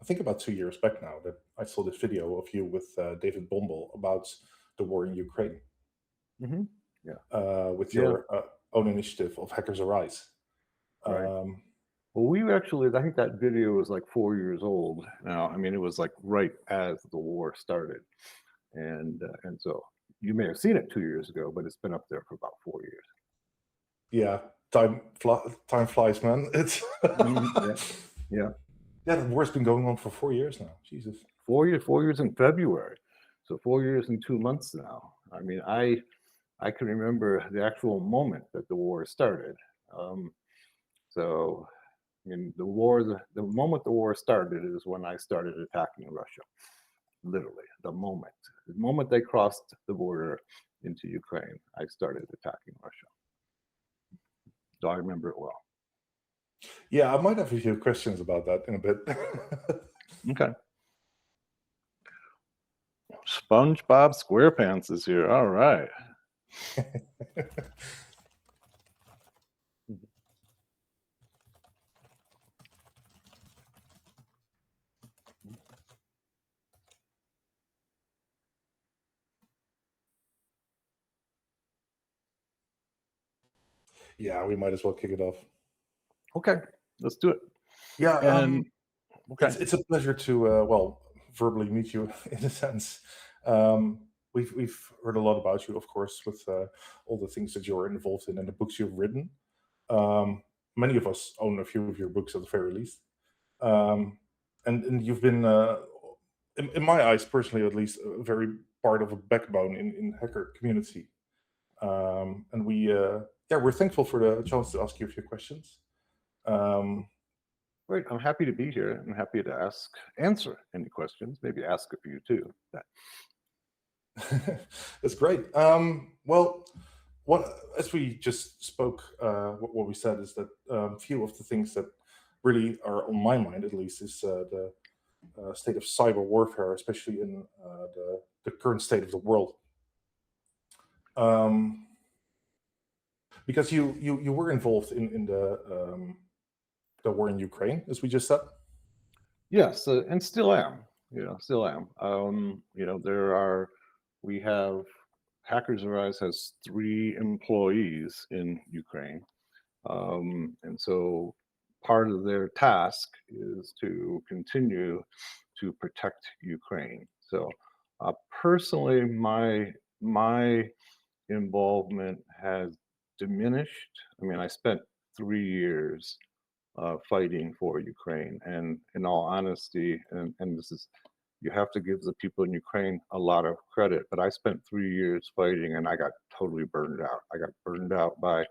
think about 2 years back now that I saw this video of you with David Bombal about the war in Ukraine Hmm. Yeah. with Yeah. your own initiative of Hackers Arise. Right. Um, Well, we actually, I think that video was like 4 years old now. I mean, it was like right as the war started. And so you may have seen it 2 years ago, but it's been up there for about 4 years. yeah, time flies, man. It's Yeah. Yeah. yeah, the war's been going on for 4 years now. Jesus. 4 years in February. So 4 years and 2 months now. I mean, I can remember the actual moment that the war started. Um, so I mean, the moment the war started is when I started attacking Russia. Literally, the moment they crossed the border into Ukraine, I started attacking Russia. So I remember it well. Yeah, I might have a few questions about that in a bit. Okay. SpongeBob SquarePants is here. All right. Yeah, we might as well kick it off. Okay, let's do it. Yeah, And okay. it's a pleasure to verbally meet you in a sense. We've heard a lot about you, of course, with all the things that you're involved in and the books you've written. Many of us own a few of your books at the very least, and you've been, in my eyes, personally at least, a very part of a backbone in hacker community. And we're thankful for the chance to ask you a few questions. Um, Great. I'm happy to be here. I'm happy to answer any questions, maybe ask a few too. That's great. Well, as we just spoke, what we said is that few of the things that really are on my mind, at least, is the state of cyber warfare, especially in the current state of the world. Because you were involved in the war in Ukraine, as we just said. Yes, and still am. Still am. We have Hackers Arise has 3 employees in Ukraine, and so part of their task is to continue to protect Ukraine. So, personally, my involvement has diminished. I mean, I spent 3 years fighting for Ukraine. And in all honesty, and this is, you have to give the people in Ukraine a lot of credit, but I spent 3 years fighting and I got totally burned out. I got burned out by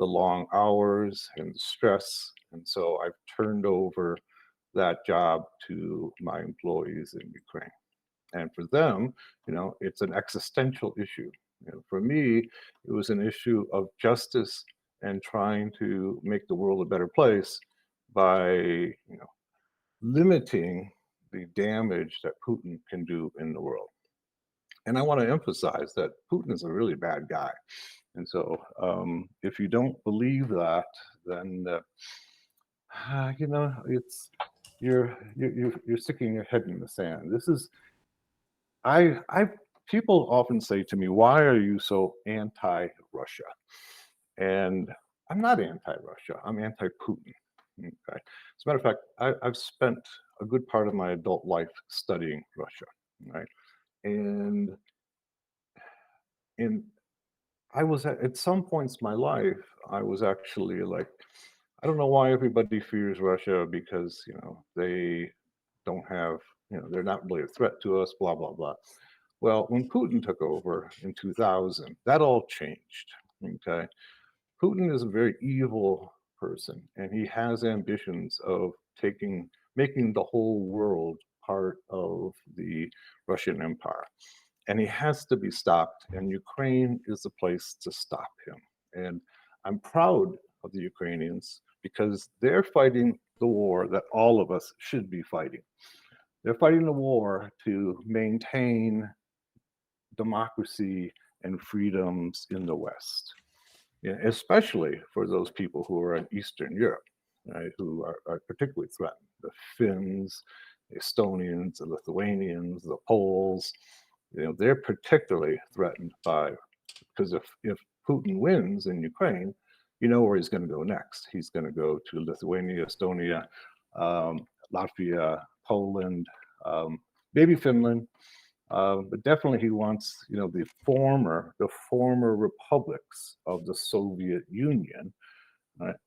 the long hours and the stress. And so I've turned over that job to my employees in Ukraine. And for them, it's an existential issue. For me, it was an issue of justice and trying to make the world a better place by limiting the damage that Putin can do in the world. And I want to emphasize that Putin is a really bad guy. And so if you don't believe that, then it's you're sticking your head in the sand. This is I people often say to me, why are you so anti-Russia? And I'm not anti-Russia. I'm anti-Putin. Okay. As a matter of fact, I've spent a good part of my adult life studying Russia, right? And I was at some points in my life, I was actually like, I don't know why everybody fears Russia because they don't have, they're not really a threat to us, blah blah blah. Well, when Putin took over in 2000, that all changed. Okay. Putin is a very evil person, and he has ambitions of making the whole world part of the Russian Empire. And he has to be stopped, and Ukraine is the place to stop him. And I'm proud of the Ukrainians because they're fighting the war that all of us should be fighting. They're fighting the war to maintain democracy and freedoms in the West. Yeah, especially for those people who are in Eastern Europe, right, who are particularly threatened. The Finns, Estonians, the Lithuanians, the Poles, they're particularly threatened by, because if Putin wins in Ukraine, you know where he's going to go next. He's going to go to Lithuania, Estonia, Latvia, Poland, maybe Finland, but definitely he wants, the former republics of the Soviet Union,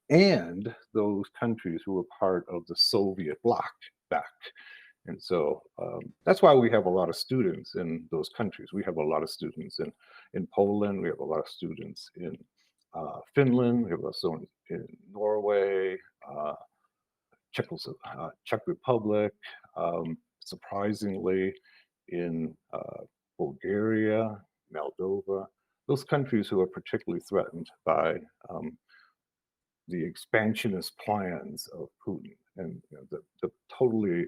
and those countries who were part of the Soviet bloc back. And so that's why we have a lot of students in those countries. We have a lot of students in Poland. We have a lot of students in Finland. We have a lot of students in Norway, Czech Republic, surprisingly, in Bulgaria, Moldova, those countries who are particularly threatened by the expansionist plans of Putin, and the totally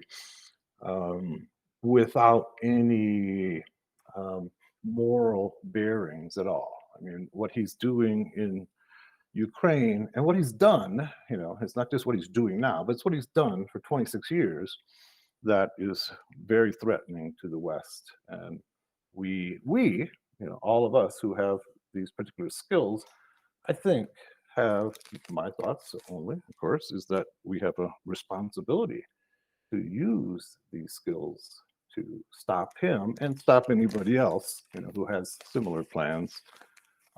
without any moral bearings at all. I mean, what he's doing in Ukraine and what he's done, it's not just what he's doing now, but it's what he's done for 26 years that is very threatening to the West. And we, all of us who have these particular skills, I think, have, my thoughts only, of course, is that we have a responsibility to use these skills to stop him and stop anybody else, who has similar plans.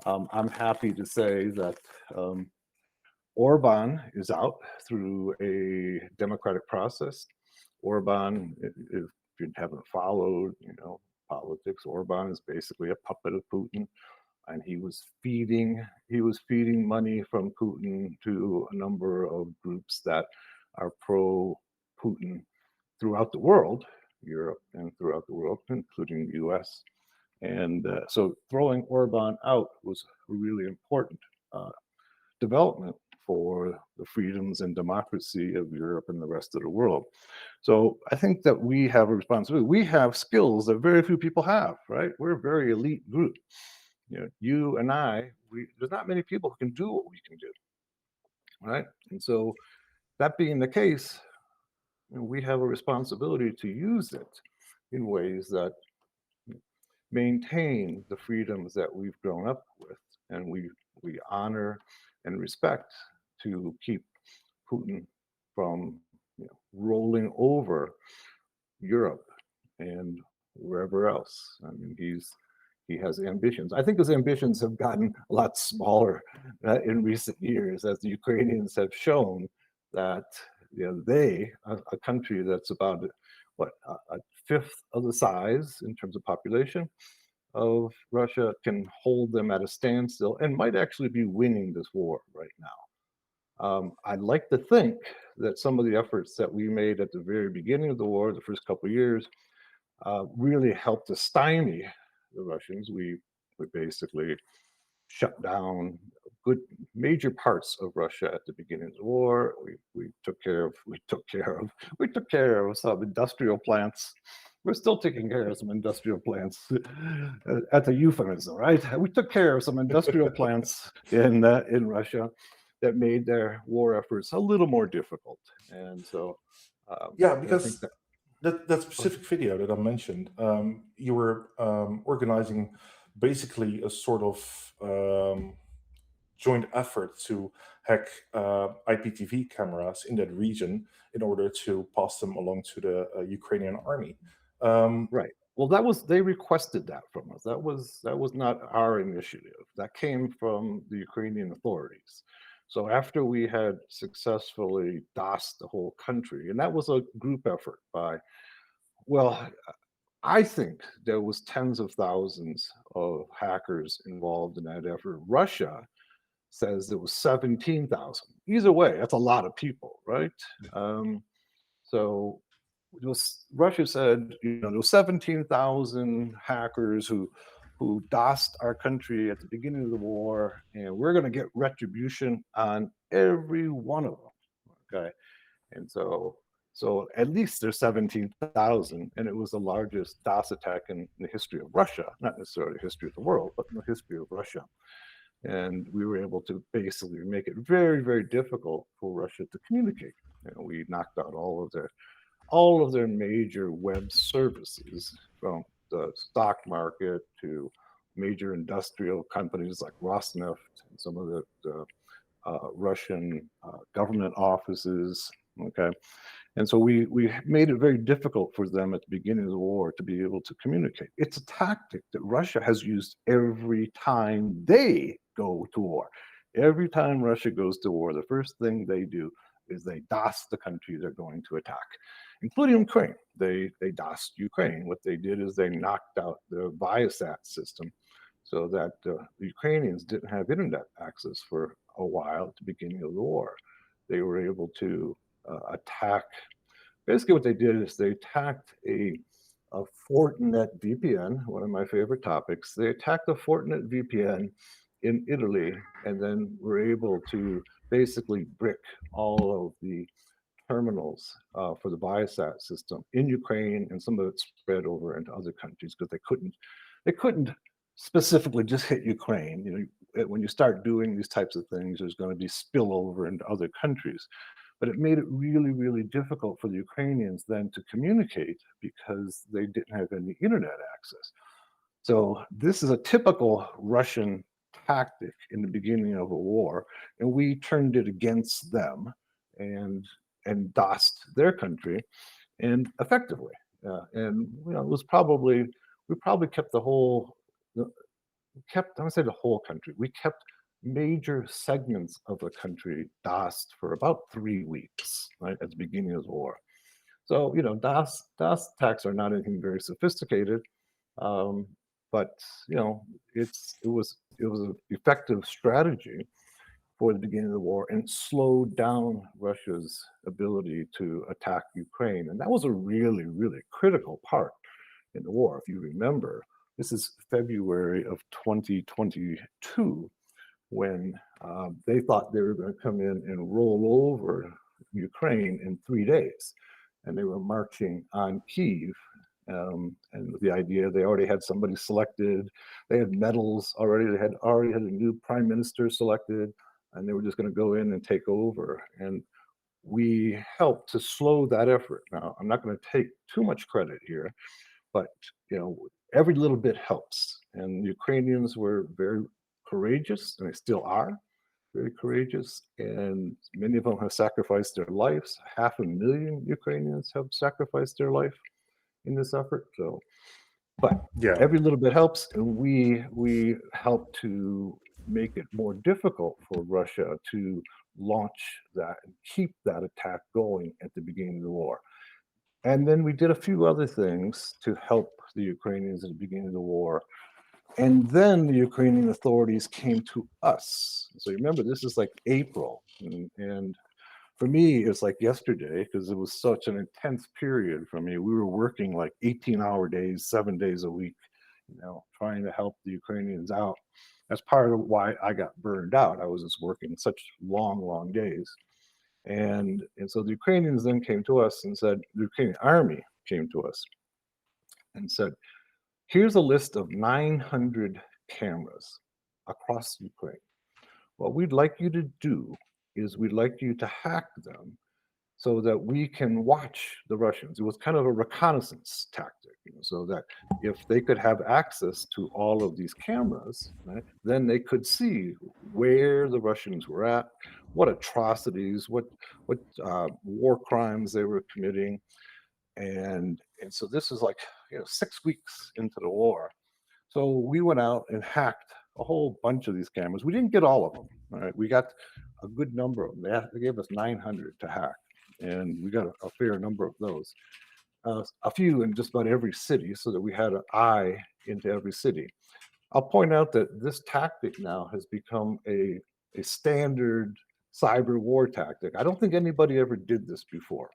I'm happy to say that Orban is out through a democratic process. Orban, if you haven't followed, politics, Orban is basically a puppet of Putin, and he was feeding money from Putin to a number of groups that are pro Putin throughout the world, Europe and throughout the world, including the US. And so throwing Orban out was a really important development for the freedoms and democracy of Europe and the rest of the world. So I think that we have a responsibility. We have skills that very few people have, right? We're a very elite group. You and I, there's not many people who can do what we can do, right? And so that being the case, we have a responsibility to use it in ways that maintain the freedoms that we've grown up with, and we honor and respect, to keep Putin from rolling over Europe and wherever else. I mean, he has ambitions. I think his ambitions have gotten a lot smaller in recent years, as the Ukrainians have shown that they, a country that's about a fifth of the size in terms of population of Russia, can hold them at a standstill and might actually be winning this war right now. I'd like to think that some of the efforts that we made at the very beginning of the war, the first couple of years, really helped to stymie the Russians. We basically shut down good major parts of Russia at the beginning of the war. We took care of some industrial plants. We're still taking care of some industrial plants. That's a euphemism, right? We took care of some industrial plants in Russia that made their war efforts a little more difficult. And so, Yeah, I think because that specific video that I mentioned, you were organizing basically a sort of joint effort to hack IPTV cameras in that region in order to pass them along to the Ukrainian army. Right. Well, they requested that from us. That was not our initiative. That came from the Ukrainian authorities. So after we had successfully DOSed the whole country, and that was a group effort by, well, I think there was tens of thousands of hackers involved in that effort. Russia says there was 17,000. Either way, that's a lot of people, right? So Russia said, there were 17,000 hackers who DOSed our country at the beginning of the war, and we're going to get retribution on every one of them. Okay, and so at least there's 17,000, and it was the largest DOS attack in the history of Russia, not necessarily the history of the world, but in the history of Russia. And we were able to basically make it very, very difficult for Russia to communicate. We knocked out all of their all of their major web services, from the stock market to major industrial companies like Rosneft and some of the Russian government offices. Okay, and so we made it very difficult for them at the beginning of the war to be able to communicate. It's a tactic that Russia has used every time they go to war. Every time Russia goes to war, the first thing they do is they DOS the country they're going to attack, including Ukraine. They DOSed Ukraine. What they did is they knocked out the Viasat system so that the Ukrainians didn't have internet access for a while at the beginning of the war. They were able to attack. Basically, what they did is they attacked a Fortinet VPN, one of my favorite topics. They attacked a Fortinet VPN in Italy and then were able to basically brick all of the terminals for the Viasat system in Ukraine, and some of it spread over into other countries because they couldn't specifically just hit Ukraine. You know, when you start doing these types of things, there's going to be spillover into other countries. But it made it really, really difficult for the Ukrainians then to communicate because they didn't have any internet access. So this is a typical Russian tactic in the beginning of a war, and we turned it against them and DOSed their country, and effectively. And you know, it was probably we probably kept the whole kept I would say the whole country. We kept major segments of the country DOSed for about 3 weeks, right at the beginning of the war. So you know, DOS attacks are not anything very sophisticated, um, but you know, it was an effective strategy for the beginning of the war and slowed down Russia's ability to attack Ukraine. And that was a really, really critical part in the war. If you remember, this is February of 2022 when they thought they were going to come in and roll over Ukraine in 3 days. And they were marching on Kyiv. And with the idea they already had somebody selected, they had medals already, they had already had a new prime minister selected, and they were just going to go in and take over. And we helped to slow that effort. Now, I'm not going to take too much credit here, but you know, every little bit helps. And the Ukrainians were very courageous, and they still are very courageous. And many of them have sacrificed their lives. 500,000 Ukrainians have sacrificed their life in this effort. So, but Yeah. every little bit helps, and we help to make it more difficult for Russia to launch that and keep that attack going at the beginning of the war. And then we did a few other things to help the Ukrainians at the beginning of the war. And then the Ukrainian authorities came to us. So remember, this is like April. And for me, it's like yesterday because it was such an intense period for me. We were working like 18-hour days, 7 days a week, you know, trying to help the Ukrainians out. That's part of why I got burned out. I was just working such long, long days. And so the Ukrainians then came to us and said, the Ukrainian army came to us and said, here's a list of 900 cameras across Ukraine. What we'd like you to do is we'd like you to hack them so that we can watch the Russians. It was kind of a reconnaissance tactic, you know, so that if they could have access to all of these cameras, right, then they could see where the Russians were at, what atrocities, what war crimes they were committing, and so this is like, you know, 6 weeks into the war. So we went out and hacked a whole bunch of these cameras. We didn't get all of them. All right, we got a good number of them. They gave us 900 to hack, and we got a fair number of those. A few in just about every city, so that we had an eye into every city. I'll point out that this tactic now has become a standard cyber war tactic. I don't think anybody ever did this before.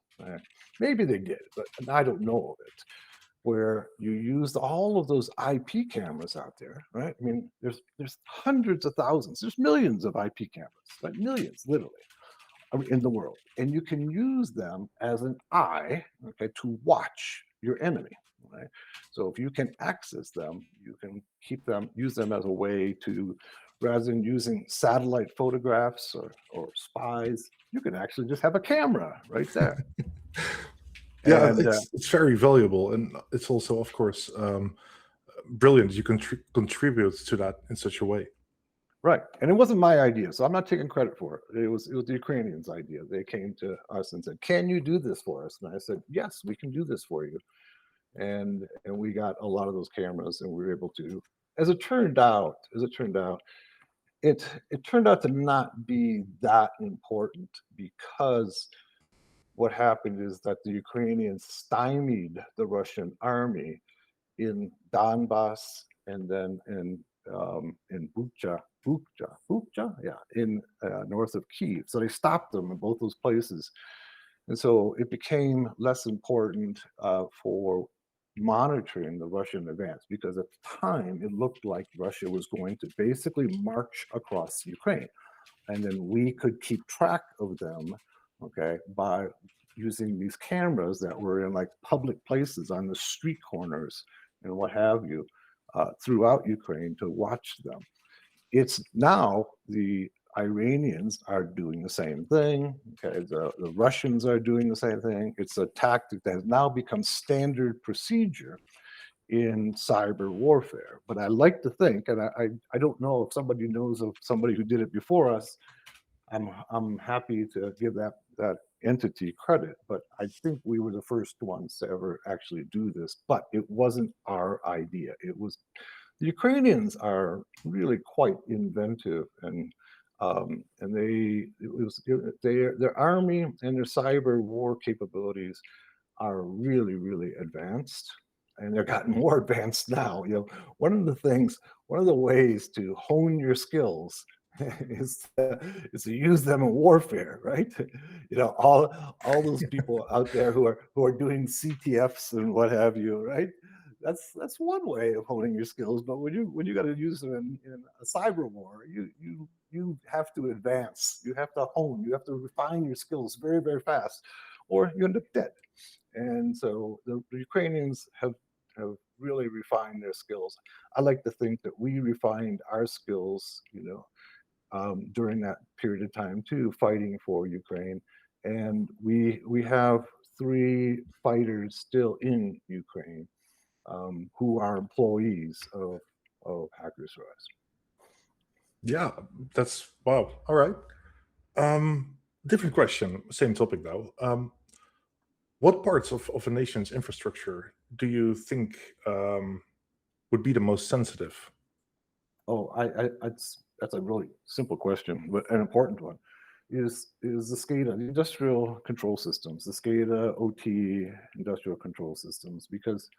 Maybe they did, but I don't know of it. Where you used all of those IP cameras out there, right? I mean, there's hundreds of thousands, there's millions of IP cameras, right? Millions, literally, in the world, and you can use them as an eye, okay, to watch your enemy, right? So if you can access them, you can use them as a way to, rather than using satellite photographs or spies, you can actually just have a camera right there. Yeah, And it's very valuable, and it's also, of course, brilliant. You can contribute to that in such a way. right, and it wasn't my idea, so I'm not taking credit for it. It was the Ukrainians' idea. They came to us and said, "Can you do this for us?" And I said, "Yes, we can do this for you." And we got a lot of those cameras, and we were able to. As it turned out, it turned out to not be that important, because what happened is that the Ukrainians stymied the Russian army in Donbass, and then in Bucha, yeah, in north of Kiev. So they stopped them in both those places, and so it became less important for monitoring the Russian advance, because at the time it looked like Russia was going to basically march across Ukraine, and then we could keep track of them, okay, by using these cameras that were in like public places on the street corners and what have you, throughout Ukraine, to watch them. It's now the Iranians are doing the same thing. Okay, the Russians are doing the same thing. It's a tactic that has now become standard procedure in cyber warfare. But I like to think, and I don't know if somebody knows of somebody who did it before us. I'm happy to give that entity credit, but I think we were the first ones to ever actually do this. But it wasn't our idea. It was the Ukrainians are really quite inventive, and their army and their cyber war capabilities are really, really advanced, and they're gotten more advanced now. One of the ways to hone your skills is to use them in warfare, right? All those people out there who are doing CTFs and what have you, right? That's one way of honing your skills. But when you got to use them in a cyber war, you have to advance. You have to hone. You have to refine your skills very, very fast, or you end up dead. And so the Ukrainians have really refined their skills. I like to think that we refined our skills, during that period of time too, fighting for Ukraine. And we have 3 fighters still in Ukraine, who are employees of Hackers Rise. Yeah, that's wow. All right. Different question, same topic though. What parts of a nation's infrastructure do you think would be the most sensitive? Oh, that's a really simple question, but an important one. Is the SCADA, the industrial control systems, the SCADA OT industrial control systems? Because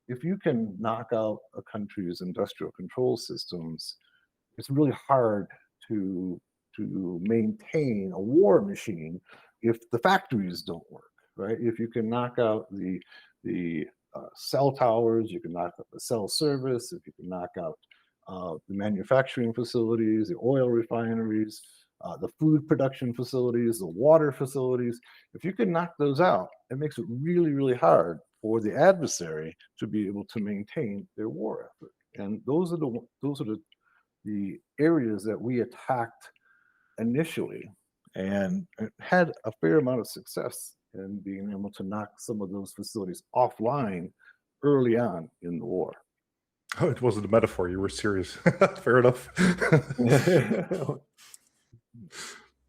if you can knock out a country's industrial control systems, it's really hard to maintain a war machine if the factories don't work, right? If you can knock out the cell towers, you can knock out the cell service, if you can knock out the manufacturing facilities, the oil refineries, the food production facilities, the water facilities. If you can knock those out, it makes it really, really hard for the adversary to be able to maintain their war effort. And those are the areas that we attacked initially, and had a fair amount of success in being able to knock some of those facilities offline early on in the war. Oh, it wasn't a metaphor. You were serious. Fair enough.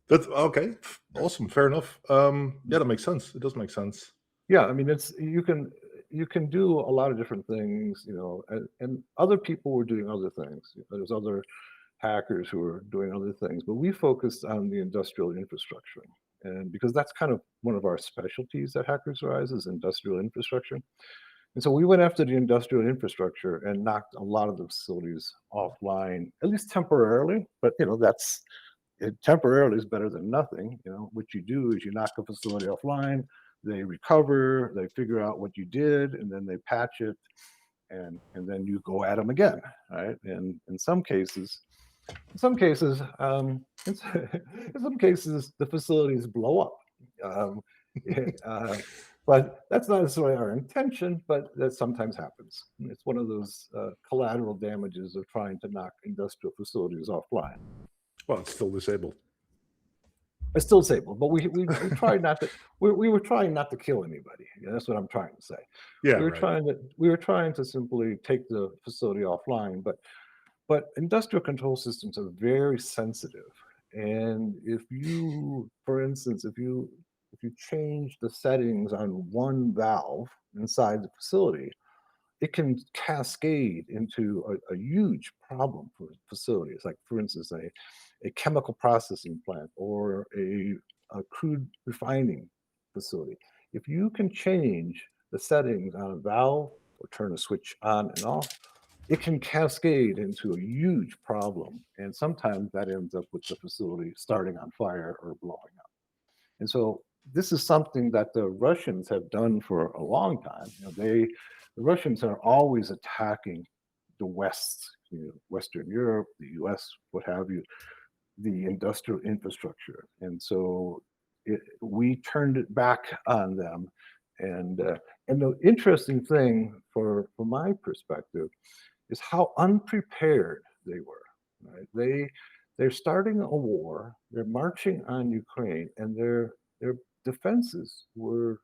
That's okay. Awesome. Fair enough. Yeah, that makes sense. It does make sense. Yeah, I mean, it's you can do a lot of different things, and other people were doing other things. There's other hackers who are doing other things, but we focused on the industrial infrastructure, and because that's kind of one of our specialties at Hackers Rise is industrial infrastructure. And so we went after the industrial infrastructure and knocked a lot of the facilities offline, at least temporarily. But that's temporarily is better than nothing. What you do is you knock a facility offline, they recover, they figure out what you did, and then they patch it, and then you go at them again, right? And in some cases, in some cases, in some cases, the facilities blow up. Um, but that's not necessarily our intention, but that sometimes happens. It's one of those collateral damages of trying to knock industrial facilities offline. Well, it's still disabled. It's still disabled, but we tried not to. We were trying not to kill anybody. Yeah, that's what I'm trying to say. Yeah, right. We were trying to simply take the facility offline, but industrial control systems are very sensitive. And if you, for instance, if you change the settings on one valve inside the facility, it can cascade into a huge problem for facilities. Like, for instance, a chemical processing plant or a crude refining facility. If you can change the settings on a valve or turn a switch on and off, it can cascade into a huge problem. And sometimes that ends up with the facility starting on fire or blowing up. And so this is something that the Russians have done for a long time. The Russians are always attacking the West, Western Europe, the US, what have you, the industrial infrastructure. And so we turned it back on them. And the interesting thing from my perspective is how unprepared they were. Right? They're starting a war. They're marching on Ukraine, and their defenses were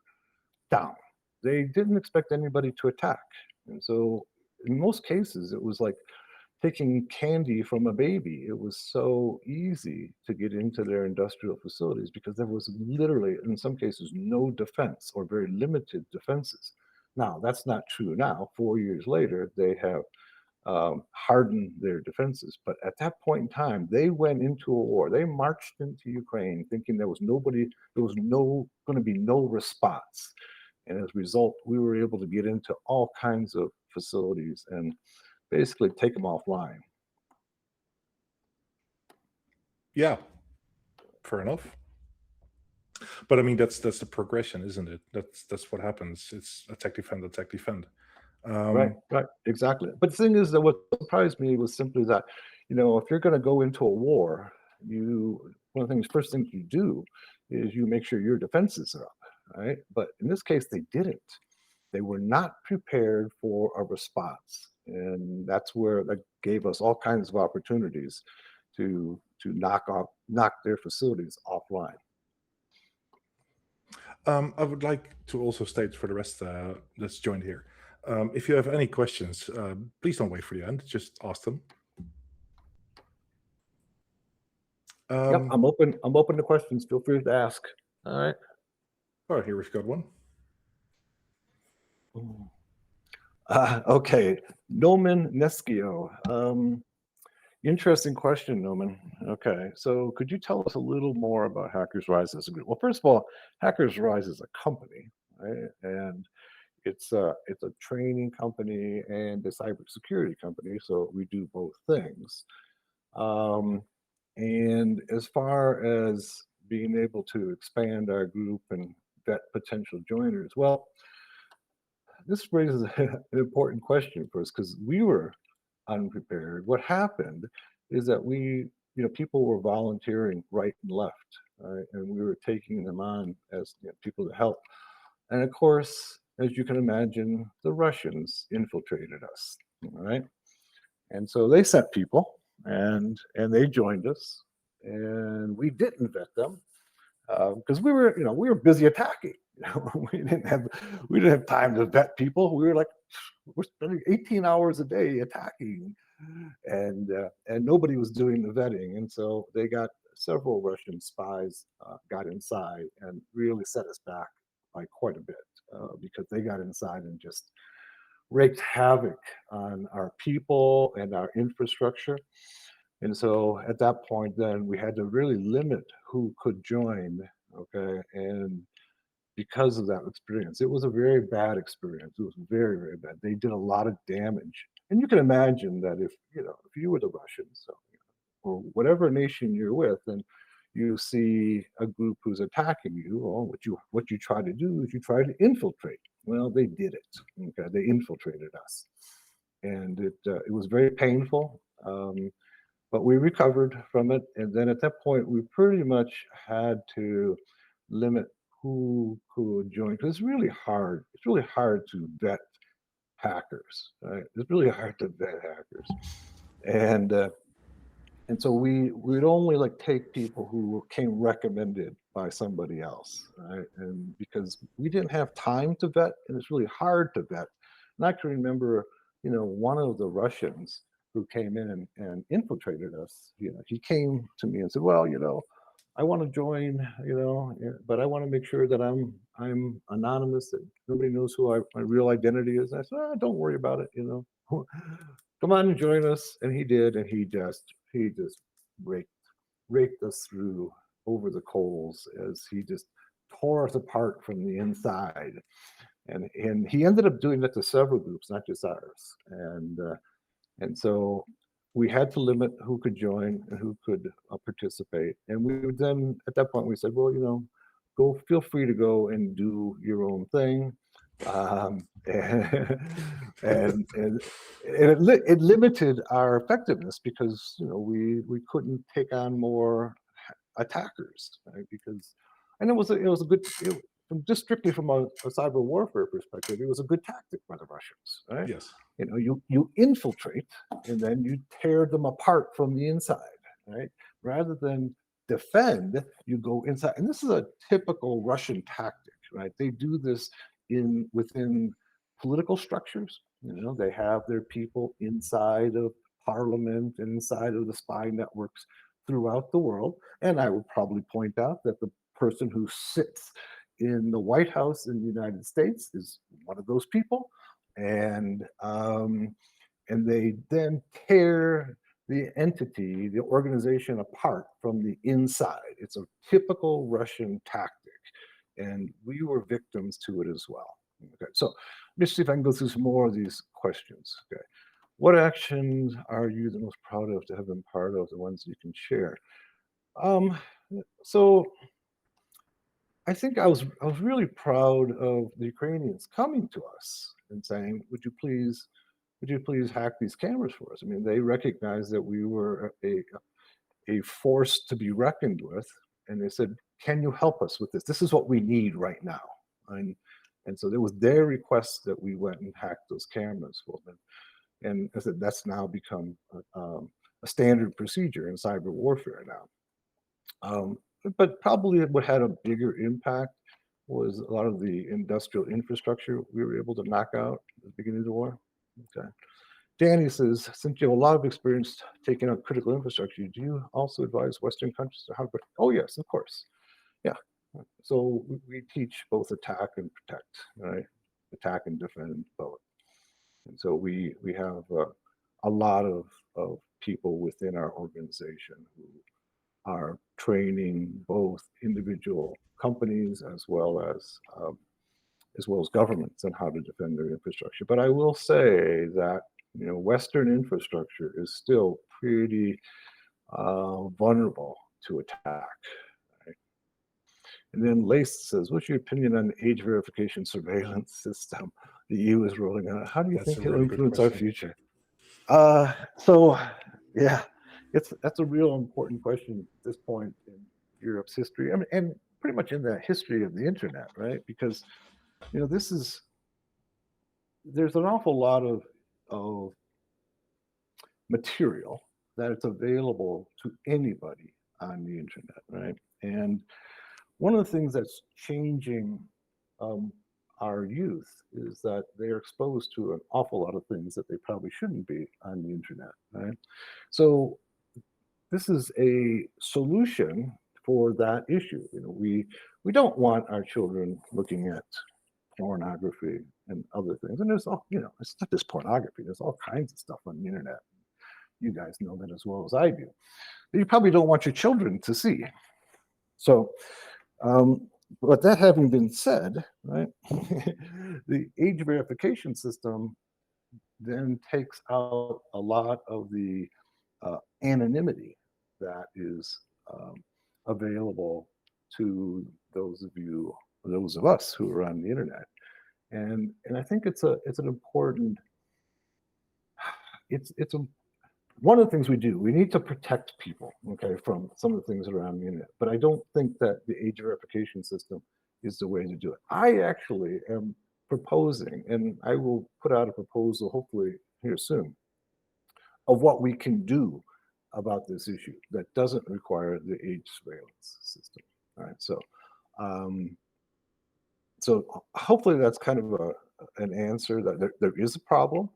down. They didn't expect anybody to attack, and so in most cases, it was like taking candy from a baby. It was so easy to get into their industrial facilities because there was literally, in some cases, no defense or very limited defenses. Now, that's not true now. 4 years later, they have harden their defenses. But at that point in time, they went into a war. They marched into Ukraine thinking there was nobody, there was no going to be no response. And as a result, we were able to get into all kinds of facilities and basically take them offline. Yeah, fair enough. But I mean, that's the progression, isn't it? That's what happens. It's attack, defend, attack, defend. Right, right, exactly. But the thing is that what surprised me was simply that, if you're going to go into a war, one of the first things you do is you make sure your defenses are up, right? But in this case, they didn't. They were not prepared for a response, and that's where that gave us all kinds of opportunities to knock their facilities offline. I would like to also state for the rest that's joined here, if you have any questions, please don't wait for the end. Just ask them. Yep, I'm open. I'm open to questions. Feel free to ask. All right. Oh, here we've got one. Okay, Noman Neskio. Interesting question, Noman. Okay, so could you tell us a little more about Hackers Rise as a group? Well, first of all, Hackers Rise is a company, right? And it's a training company and a cybersecurity company, so we do both things. And as far as being able to expand our group and vet potential joiners, well, this raises an important question for us because we were unprepared. What happened is that people were volunteering right and left, right? And we were taking them on as people to help. And of course, as you can imagine, the Russians infiltrated us, all right? And so they sent people, and they joined us, and we didn't vet them because we were busy attacking. We didn't have time to vet people. We were like, we're spending 18 hours a day attacking, and nobody was doing the vetting. And so they got several Russian spies got inside and really set us back by quite a bit because they got inside and just wreaked havoc on our people and our infrastructure. And so at that point, then we had to really limit who could join. Okay. And because of that experience, it was a very bad experience. It was very, very bad. They did a lot of damage. And you can imagine that if you were the Russians, or whatever nation you're with, and you see a group who's attacking you, well, what you try to do is you try to infiltrate. Well, they did it. Okay, they infiltrated us, and it was very painful. But we recovered from it, and then at that point, we pretty much had to limit who could join because it's really hard. It's really hard to vet hackers. Right? It's really hard to vet hackers, and And so we'd only like take people who came recommended by somebody else, right? And because we didn't have time to vet, and it's really hard to vet. And I can remember, one of the Russians who came in and infiltrated us, he came to me and said, well, I want to join, but I want to make sure that I'm anonymous, that nobody knows who my real identity is. And I said, don't worry about it, come on and join us. And he did, and he just raked us through over the coals as he just tore us apart from the inside. And he ended up doing that to several groups, not just ours. And so we had to limit who could join and who could participate. And we would then, at that point, we said, well, go, feel free to go and do your own thing. And it limited our effectiveness because we couldn't take on more attackers, right? Because, and it was a good, just strictly from a cyber warfare perspective, it was a good tactic by the Russians, right? Yes. You infiltrate and then you tear them apart from the inside, right? Rather than defend, you go inside. And this is a typical Russian tactic, right? They do this within political structures. They have their people inside of parliament, inside of the spy networks throughout the world. And I would probably point out that the person who sits in the White House in the United States is one of those people. And they then tear the entity, the organization apart from the inside. It's a typical Russian tactic. And we were victims to it as well. Okay, so let me see if I can go through some more of these questions. Okay, what actions are you the most proud of to have been part of, the ones you can share? So I think I was really proud of the Ukrainians coming to us and saying, would you please hack these cameras for us? I mean, they recognized that we were a force to be reckoned with, and they said, can you help us with this? This is what we need right now. And so it was their request that we went and hacked those cameras for them. And I said, that's now become a standard procedure in cyber warfare now. But probably what had a bigger impact was a lot of the industrial infrastructure we were able to knock out at the beginning of the war. Okay. Danny says, since you have a lot of experience taking out critical infrastructure, do you also advise Western countries to how to? Oh, yes, of course. Yeah. So we teach both attack and protect, right? Attack and defend both. And so we have a lot of people within our organization who are training both individual companies as well as governments on how to defend their infrastructure. But I will say that Western infrastructure is still pretty vulnerable to attack. Right? And then Lace says, "What's your opinion on the age verification surveillance system the EU is rolling out? How do you think it'll influence our future?" So yeah, that's a real important question at this point in Europe's history. I mean, and pretty much in the history of the internet, right? Because there's an awful lot of material that it's available to anybody on the internet, right? And one of the things that's changing our youth is that they're exposed to an awful lot of things that they probably shouldn't be on the internet, right? So this is a solution for that issue. We don't want our children looking at pornography and other things. And there's all, it's not just pornography. There's all kinds of stuff on the internet. You guys know that as well as I do. But you probably don't want your children to see. So, but that having been said, right, the age verification system then takes out a lot of the anonymity that is available to those of us who are on the internet. And I think it's an important, it's one of the things we do. We need to protect people, okay, from some of the things around the internet. But I don't think that the age verification system is the way to do it. I actually am proposing, and I will put out a proposal hopefully here soon, of what we can do about this issue that doesn't require the age surveillance system. All right, so hopefully that's kind of an answer that there is a problem.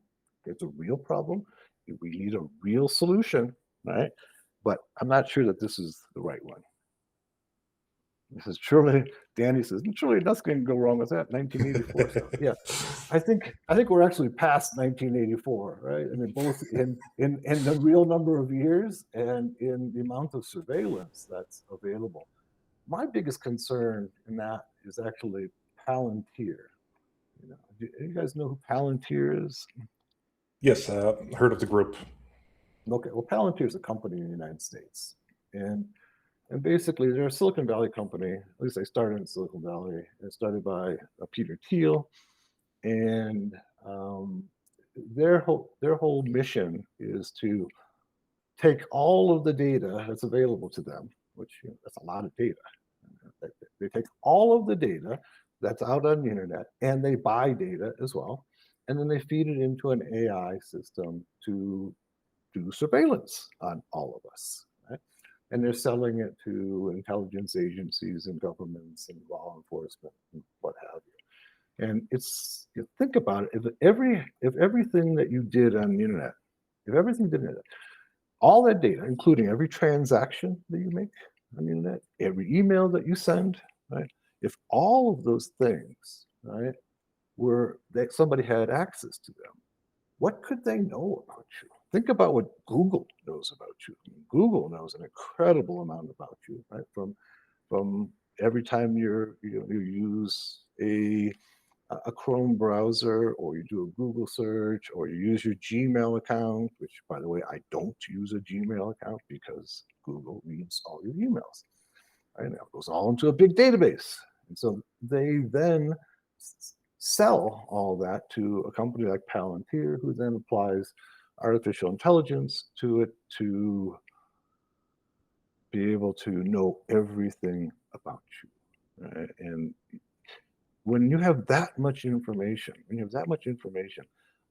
There's a real problem. We need a real solution, right? But I'm not sure that this is the right one. This is surely, Danny says, surely nothing can go wrong with that. 1984 stuff. Yeah, I think we're actually past 1984, right? I mean, both in the real number of years and in the amount of surveillance that's available. My biggest concern in that is actually Palantir. You know, do you guys know who Palantir is? Yes, heard of the group. Okay, well, Palantir is a company in the United States, and basically they're a Silicon Valley company. At least they started in Silicon Valley. It's started by Peter Thiel, and their whole mission is to take all of the data that's available to them, which that's a lot of data. They take all of the data that's out on the internet, and they buy data as well, and then they feed it into an AI system to do surveillance on all of us, right? And they're selling it to intelligence agencies and governments and law enforcement and what have you. And it's, you think about it, if everything that you did on the internet, if everything did it, all that data, including every transaction that you make on the internet, every email that you send, right? If all of those things, right, were that somebody had access to them, what could they know about you? Think about what Google knows about you. I mean, Google knows an incredible amount about you, right? From every time you use a Chrome browser, or you do a Google search, or you use your Gmail account, which, by the way, I don't use a Gmail account because Google reads all your emails. Right? It goes all into a big database. And so they then sell all that to a company like Palantir, who then applies artificial intelligence to it to be able to know everything about you. Right? And when you have that much information,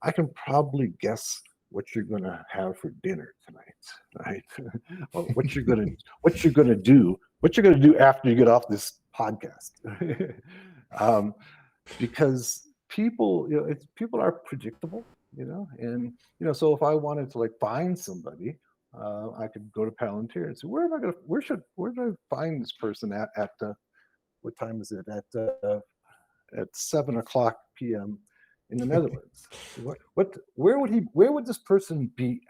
I can probably guess what you're going to have for dinner tonight, right? Or what you're going to do after you get off this podcast. Because people, people are predictable, and so if I wanted to find somebody, I could go to Palantir and say, where do I find this person at what time is it at 7:00 p.m. in the Netherlands? Where would this person be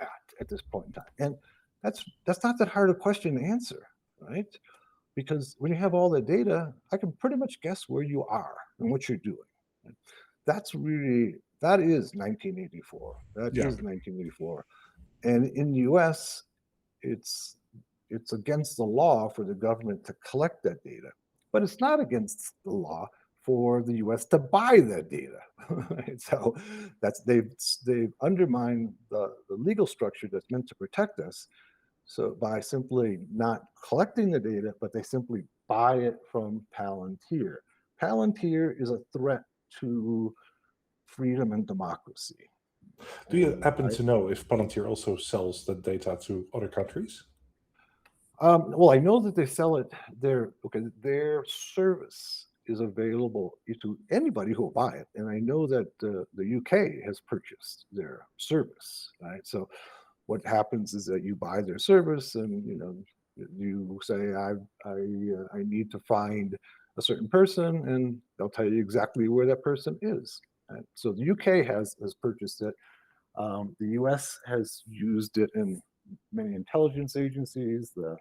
at this point in time? And that's not that hard a question to answer, right? Because when you have all the data, I can pretty much guess where you are and what you're doing. That is 1984. That is 1984. And in the US, it's against the law for the government to collect that data, but it's not against the law for the US to buy that data. So they've undermined the legal structure that's meant to protect us. So by simply not collecting the data, but they simply buy it from Palantir. Palantir is a threat to freedom and democracy. Do you happen to know if Palantir also sells the data to other countries? Well, I know that they sell it there. Okay, their service is available to anybody who will buy it, and I know that the UK has purchased their service. Right, so what happens is that you buy their service, and you say I need to find a certain person, and they'll tell you exactly where that person is. Right? So the UK has purchased it. The US has used it in many intelligence agencies, the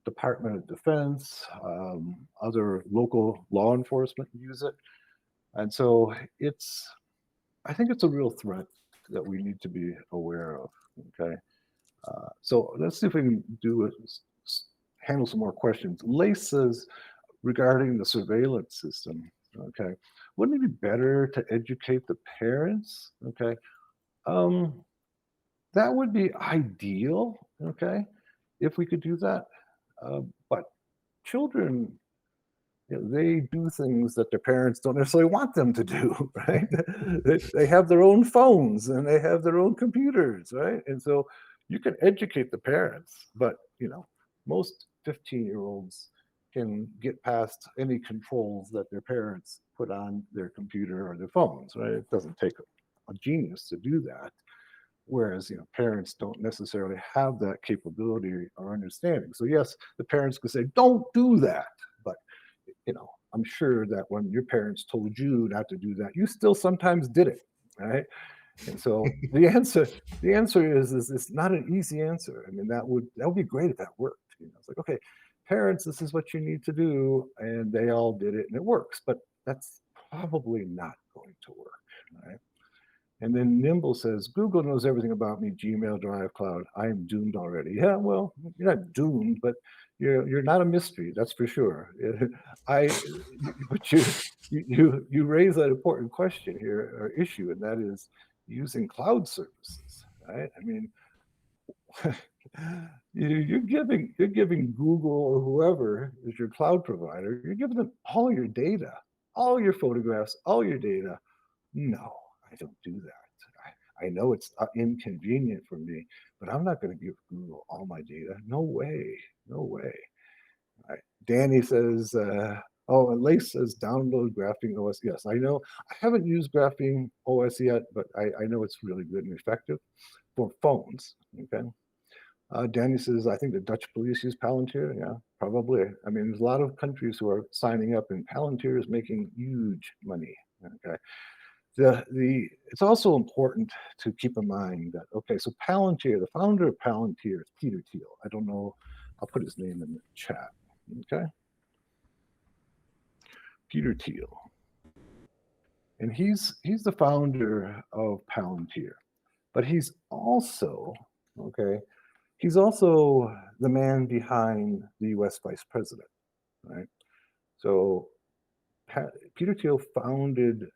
Department of Defense, other local law enforcement use it. And so I think it's a real threat that we need to be aware of, okay? So let's see if we can handle some more questions. Lace says, regarding the surveillance system, okay, wouldn't it be better to educate the parents, okay? That would be ideal, okay, if we could do that. But children, they do things that their parents don't necessarily want them to do, right? They have their own phones and they have their own computers, right? And so you can educate the parents, but most 15-year-olds can get past any controls that their parents put on their computer or their phones, right? It doesn't take a genius to do that. Whereas parents don't necessarily have that capability or understanding. So yes, the parents could say, don't do that. But I'm sure that when your parents told you not to do that, you still sometimes did it, right? And so the answer is it's not an easy answer. I mean, that would be great if that worked. It's like, okay, parents, this is what you need to do, and they all did it, and it works. But that's probably not going to work, right? And then Nimble says, Google knows everything about me, Gmail, Drive, Cloud. I am doomed already. Yeah, well, you're not doomed, but you're not a mystery, that's for sure. But you raise that important question here, or issue, and that is using cloud services, right? I mean, you're giving Google or whoever is your cloud provider, you're giving them all your data, all your photographs, all your data. No, I don't do that. I know it's inconvenient for me, but I'm not going to give Google all my data. No way. No way. Right. Danny says, and Lace says, download Graphene OS. Yes, I know. I haven't used Graphene OS yet, but I know it's really good and effective for phones. Okay. Danny says, I think the Dutch police use Palantir. Yeah, probably. I mean, there's a lot of countries who are signing up, and Palantir is making huge money. Okay. It's also important to keep in mind that, okay, so Palantir, the founder of Palantir is Peter Thiel. I don't know, I'll put his name in the chat, okay? Peter Thiel. And he's the founder of Palantir, but he's also, okay, he's also the man behind the US vice president, right? So Peter Thiel founded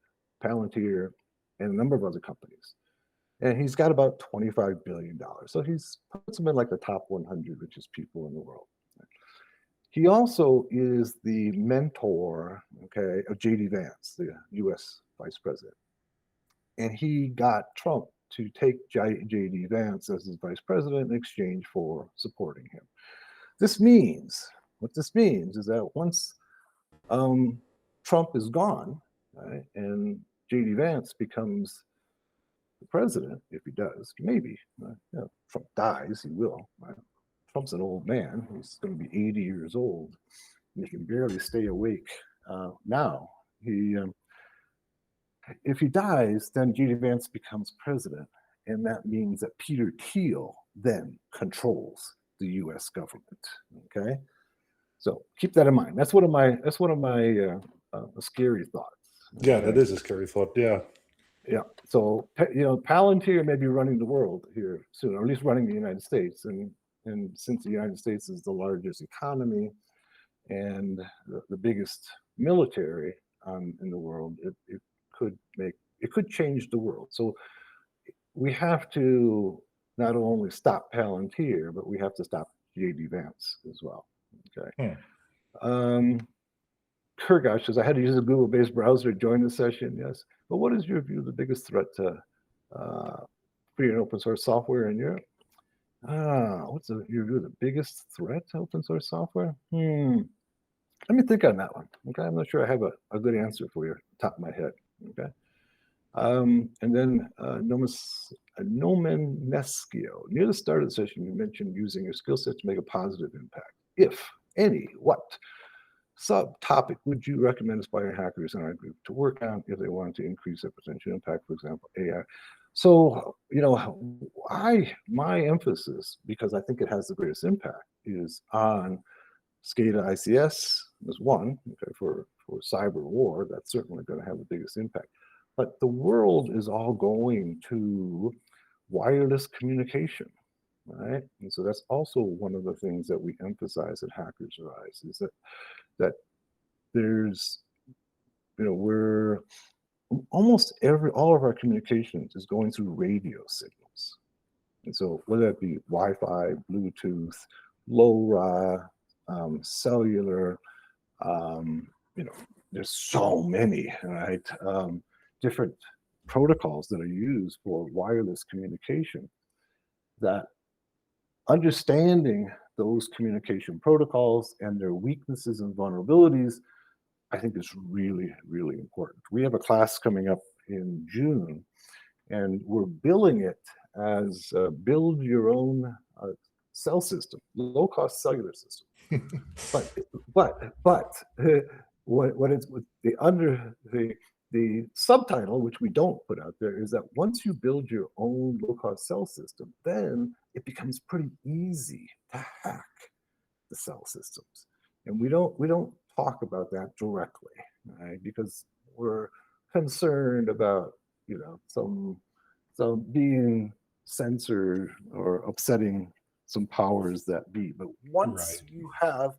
Palantir and a number of other companies. And he's got about $25 billion. So he's puts him in like the top 100 richest people in the world. He also is the mentor, okay, of J.D. Vance, the U.S. vice president. And he got Trump to take J.D. Vance as his vice president in exchange for supporting him. What this means is that once Trump is gone, right, and J.D. Vance becomes the president, if he does, maybe, Trump dies, he will. Right? Trump's an old man. He's going to be 80 years old. And he can barely stay awake now. If he dies, then J.D. Vance becomes president. And that means that Peter Thiel then controls the U.S. government. Okay, so keep that in mind. That's one of my scary thoughts. Yeah, that is a scary thought. Yeah. Yeah. So Palantir may be running the world here soon, or at least running the United States. And since the United States is the largest economy and the biggest military in the world, it could change the world. So we have to not only stop Palantir, but we have to stop J.D. Vance as well. Okay. Kurgash says, I had to use a Google-based browser to join the session. Yes. But what is your view of the biggest threat to free and open source software in Europe? What's your view of the biggest threat to open source software? Let me think on that one. Okay. I'm not sure I have a good answer for you off the top of my head. Okay. And then Nomen Neskio. Near the start of the session, you mentioned using your skill set to make a positive impact. If any, what subtopic would you recommend aspiring hackers in our group to work on if they want to increase their potential impact, for example, AI? So, my emphasis, because I think it has the greatest impact, is on SCADA ICS is one, okay, for cyber war. That's certainly going to have the biggest impact. But the world is all going to wireless communication, right? And so that's also one of the things that we emphasize at Hackers Arise is that there's, we're almost all of our communications is going through radio signals. And so whether that be Wi-Fi, Bluetooth, LoRa, cellular, there's so many, right? Different protocols that are used for wireless communication that understanding those communication protocols and their weaknesses and vulnerabilities, I think is really, really important. We have a class coming up in June, and we're billing it as build your own cell system, low-cost cellular system. but what it's with the subtitle, which we don't put out there, is that once you build your own low-cost cell system, then it becomes pretty easy to hack the cell systems. And we don't talk about that directly, right? Because we're concerned about, you know, some being censored or upsetting some powers that be. But once you have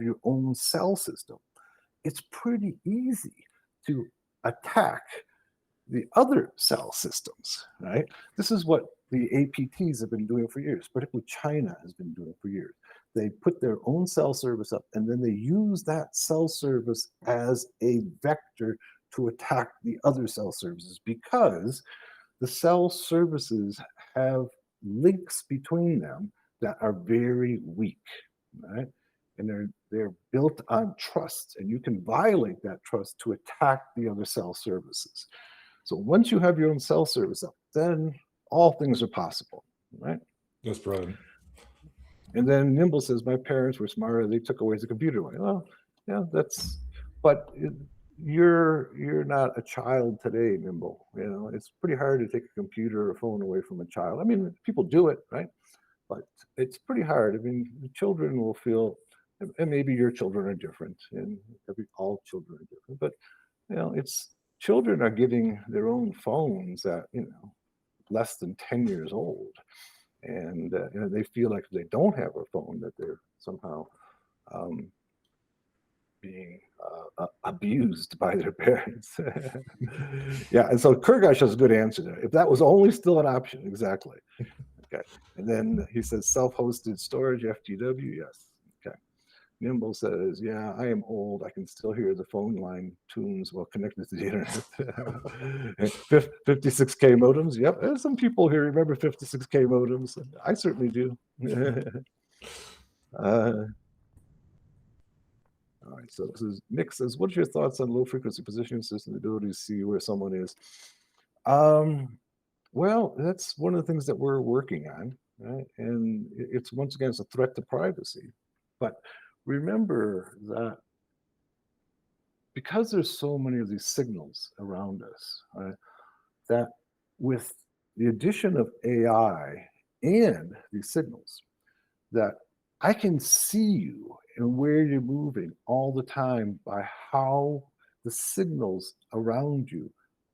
your own cell system, it's pretty easy to attack the other cell systems, right? This is what the APTs have been doing for years, particularly China has been doing for years. They put their own cell service up, and then they use that cell service as a vector to attack the other cell services, because the cell services have links between them that are very weak, right? And they're built on trust, and you can violate that trust to attack the other cell services. So once you have your own cell service up, then all things are possible, right? That's brilliant. And then Nimble says, my parents were smarter, they took away the computer. Well, yeah, you're not a child today, Nimble. You know, it's pretty hard to take a computer or a phone away from a child. I mean, people do it, right? But it's pretty hard. I mean, the children will feel, and maybe your children are different, and all children are different, but you know, children are getting their own phones at, you know, less than 10 years old. And you know, they feel like if they don't have a phone, that they're somehow being abused by their parents. Yeah, and so Kurgash has a good answer there. If that was only still an option, exactly. Okay, and then he says self-hosted storage, FTW, yes. Okay. Nimble says, yeah, I am old. I can still hear the phone line tunes while connected to the internet. 56K modems. Yep, there's some people here remember 56K modems. I certainly do. All right, so this is Nick says, what's your thoughts on low frequency positioning system, the ability to see where someone is? Well, that's one of the things that we're working on, right? And it's, once again, it's a threat to privacy. But remember that because there's so many of these signals around us, right, that with the addition of AI and these signals, that I can see you and where you're moving all the time by how the signals around you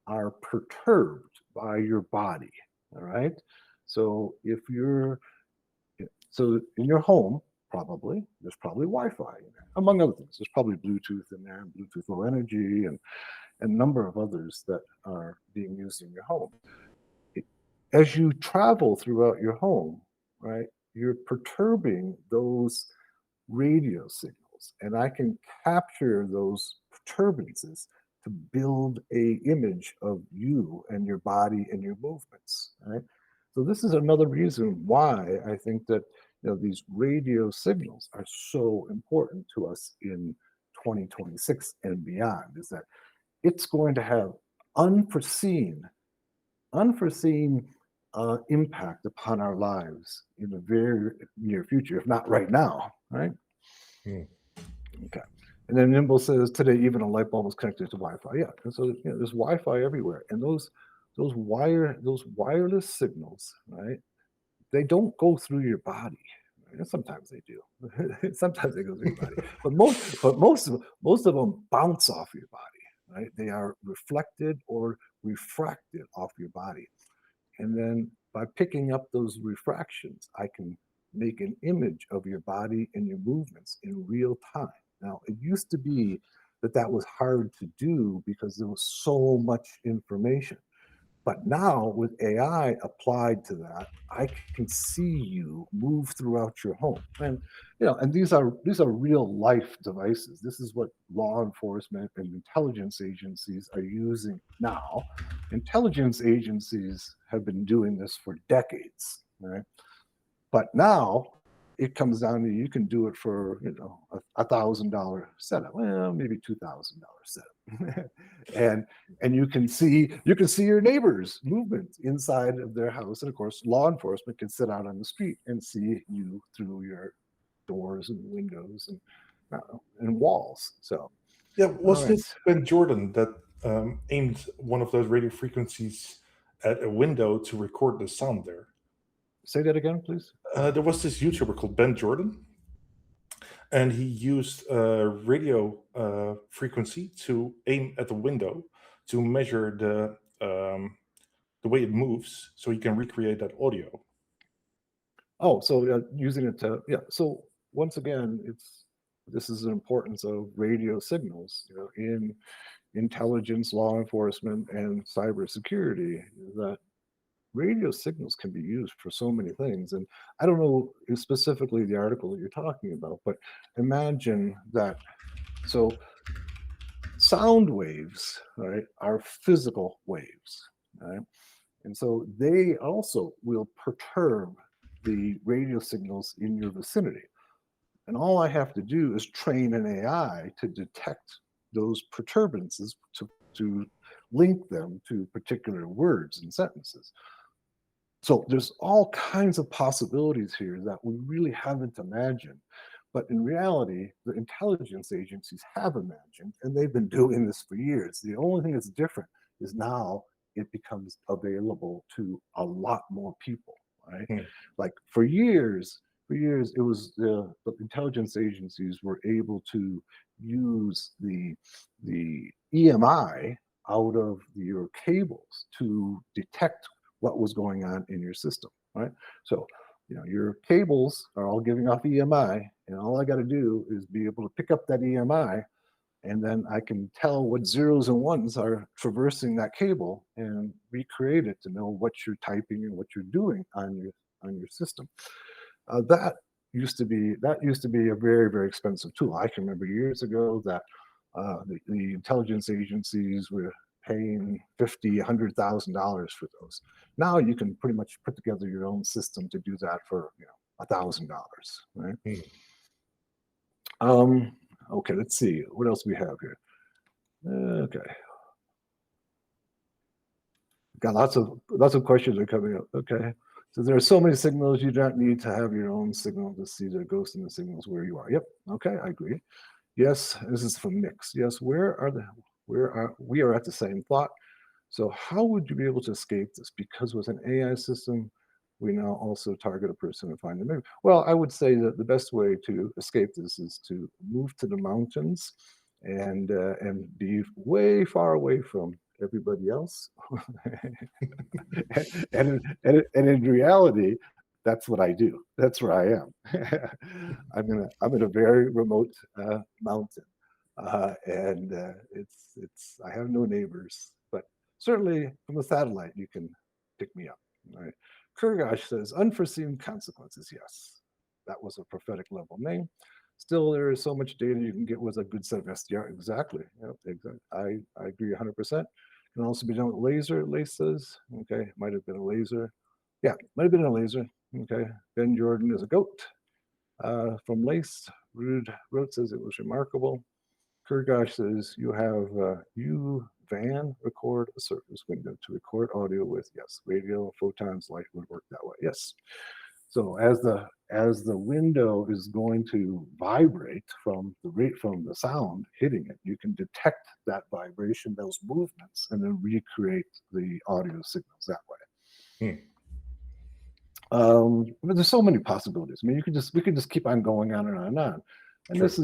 are perturbed by your body, all right? So if you're, so in your home, there's probably Wi-Fi in there, among other things. There's probably Bluetooth in there, Bluetooth Low Energy, and a number of others that are being used in your home. As you travel throughout your home, right, you're perturbing those radio signals, and I can capture those perturbances to build a image of you and your body and your movements, right? So this is another reason why I think that, you know, these radio signals are so important to us in 2026 and beyond, is that it's going to have unforeseen impact upon our lives in the very near future, if not right now, right? Okay. And then Nimble says, today even a light bulb is connected to Wi-Fi. Yeah, and so, you know, there's Wi-Fi everywhere, and those wireless signals, right? They don't go through your body. Right? Sometimes they do. Sometimes they go through your body, but most of them bounce off your body, right? They are reflected or refracted off your body. And then by picking up those refractions, I can make an image of your body and your movements in real time. Now, it used to be that was hard to do because there was so much information. But now with AI applied to that, I can see you move throughout your home. And you know, and these are real life devices. This is what law enforcement and intelligence agencies are using now. Intelligence agencies have been doing this for decades, right? But now it comes down to, you can do it for, you know, $1,000 setup, well, maybe $2,000 setup, and you can see your neighbors' movement inside of their house, and of course, law enforcement can sit out on the street and see you through your doors and windows and walls. So, Yeah, was all right. this Ben Jordan that aimed one of those radio frequencies at a window to record the sound there? Say that again, please. There was this YouTuber called Ben Jordan, and he used a radio frequency to aim at the window to measure the way it moves, so he can recreate that audio. Oh, so using it to, yeah. So once again, this is the importance of radio signals, you know, in intelligence, law enforcement, and cybersecurity, that radio signals can be used for so many things. And I don't know specifically the article that you're talking about, but imagine that. So sound waves, right, are physical waves, right? And so they also will perturb the radio signals in your vicinity. And all I have to do is train an AI to detect those perturbances, to link them to particular words and sentences. So there's all kinds of possibilities here that we really haven't imagined. But in reality, the intelligence agencies have imagined, and they've been doing this for years. The only thing that's different is now it becomes available to a lot more people, right? Like for years, it was the intelligence agencies were able to use the EMI out of your cables to detect what was going on in your system, right? So, you know, your cables are all giving off EMI, and all I got to do is be able to pick up that EMI, and then I can tell what zeros and ones are traversing that cable and recreate it to know what you're typing and what you're doing on your system. That used to be a very, very expensive tool. I can remember years ago that the intelligence agencies were paying $50,000, $100,000 for those. Now you can pretty much put together your own system to do that for, you know, $1,000, right? Okay, let's see what else we have here. Okay, got lots of questions are coming up. Okay, so there are so many signals, you don't need to have your own signal to see the ghost in the signals where you are. Yep. Okay, I agree. Yes, this is from Mix. Yes, we are at the same thought. So how would you be able to escape this? Because with an AI system, we now also target a person and find them. Well, I would say that the best way to escape this is to move to the mountains and be way far away from everybody else. and in reality, that's what I do. That's where I am. I'm in a very remote mountain, and it's I have no neighbors, but certainly from a satellite you can pick me up. All right. Kurgash says unforeseen consequences. Yes, that was a prophetic level name. Still, there is so much data you can get with a good set of SDR. Exactly. Yep, exactly. I agree 100%. Can also be done with laser. Lace says, okay, might have been a laser. Yeah, might have been a laser. Okay. Ben Jordan is a goat. From Lace, Rude wrote says it was remarkable. Kurgash says you have Van record a surface window to record audio with. Yes, radio, photons, light would work that way. Yes. So as the window is going to vibrate from the sound hitting it, you can detect that vibration, those movements, and then recreate the audio signals that way. But there's so many possibilities. I mean, we could just keep on going on and on and on. And Sure. this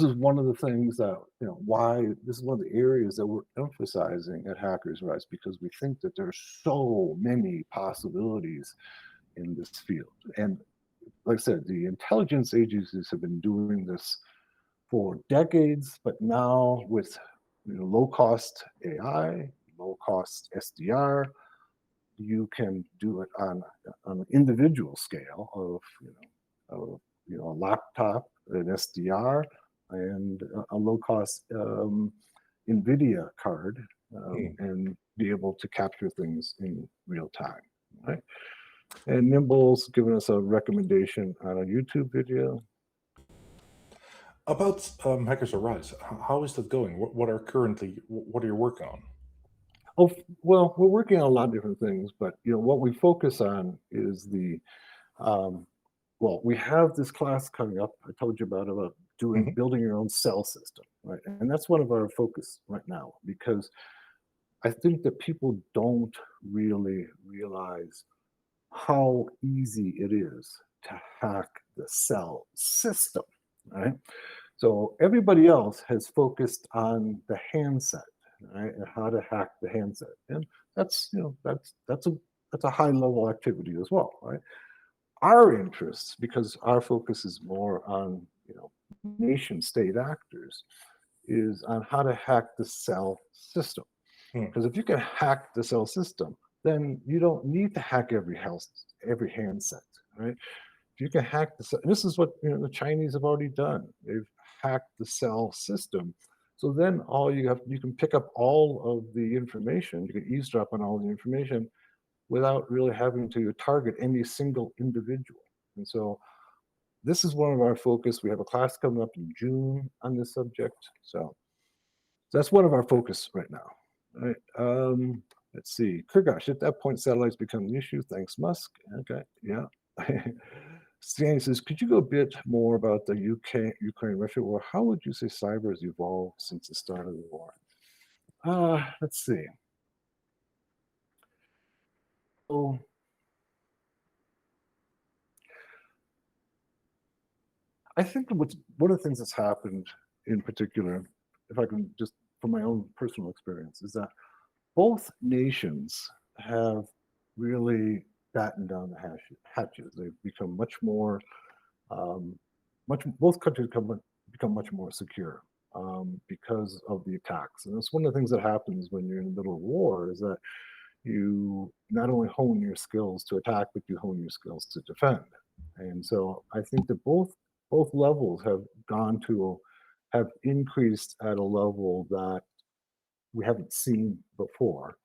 is one of the things that, you know, why this is one of the areas that we're emphasizing at Hackers Rise, because we think that there's so many possibilities in this field. And like I said, the intelligence agencies have been doing this for decades, but now with, you know, low-cost AI, low-cost SDR, you can do it on an individual scale of, a laptop, an SDR, and a low-cost NVIDIA card, and be able to capture things in real time, right? And Nimble's given us a recommendation on a YouTube video. About Hackers Arise, how is that going? What are you working on? Oh, well, we're working on a lot of different things, but what we focus on is well, we have this class coming up. I told you about building your own cell system, right? And that's one of our focus right now, because I think that people don't really realize how easy it is to hack the cell system, right? So everybody else has focused on the handset, right, and how to hack the handset, and that's a high level activity as well, right? Our interests, because our focus is more on nation state actors, is on how to hack the cell system. Hmm. Because if you can hack the cell system, then you don't need to hack every handset, right? If you can hack this is what the Chinese have already done. They've hacked the cell system. So then you can pick up all of the information. You can eavesdrop on all the information without really having to target any single individual. And so this is one of our focus. We have a class coming up in June on this subject. So that's one of our focus right now. All right. Let's see. Kurgash, at that point, satellites become an issue. Thanks, Musk. Okay. Yeah. Stan says, could you go a bit more about the Ukraine-Russia war? How would you say cyber has evolved since the start of the war? Let's see. So I think one of the things that's happened in particular, if I can just from my own personal experience, is that both nations have really battened down the hatches. They've become much more, both countries become much more secure because of the attacks. And that's one of the things that happens when you're in the middle of war, is that you not only hone your skills to attack, but you hone your skills to defend. And so I think that both levels have increased at a level that we haven't seen before.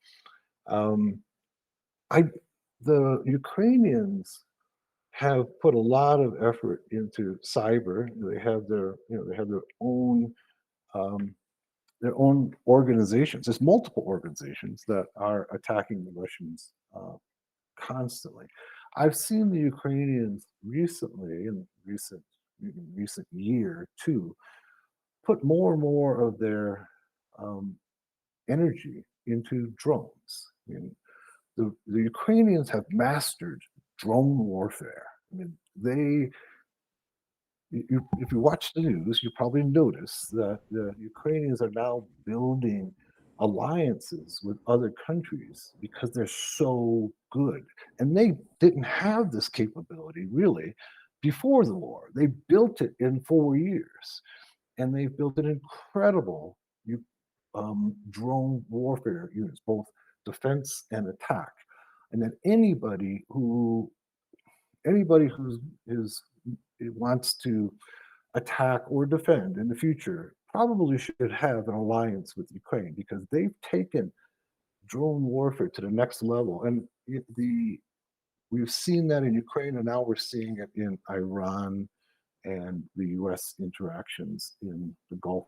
I the Ukrainians have put a lot of effort into cyber. They have their own organizations. There's multiple organizations that are attacking the Russians constantly. I've seen the Ukrainians recently, in recent year too, put more and more of their energy into drones. I mean, the Ukrainians have mastered drone warfare. I mean, if you watch the news, you probably notice that the Ukrainians are now building alliances with other countries because they're so good. And they didn't have this capability really before the war. They built it in 4 years, and they've built an incredible drone warfare units, both defense and attack. And then anybody who wants to attack or defend in the future probably should have an alliance with Ukraine, because they've taken drone warfare to the next level. And we've seen that in Ukraine, and now we're seeing it in Iran and the U.S. interactions in the Gulf,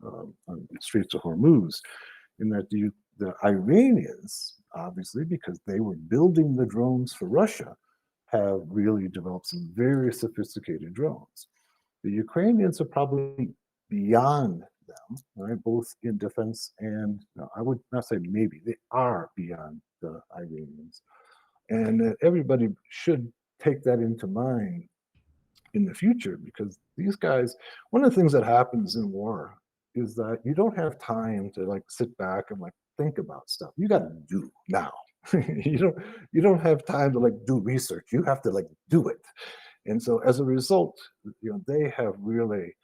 on the Straits of Hormuz, in that the Iranians, obviously, because they were building the drones for Russia, have really developed some very sophisticated drones. The Ukrainians are probably beyond them, right? Both in defense and, I would not say maybe, they are beyond the Iranians. And everybody should take that into mind in the future, because these guys, one of the things that happens in war is that you don't have time to like sit back and like think about stuff. You got to do now. You don't have time to like do research. You have to like do it. And so as a result, they have really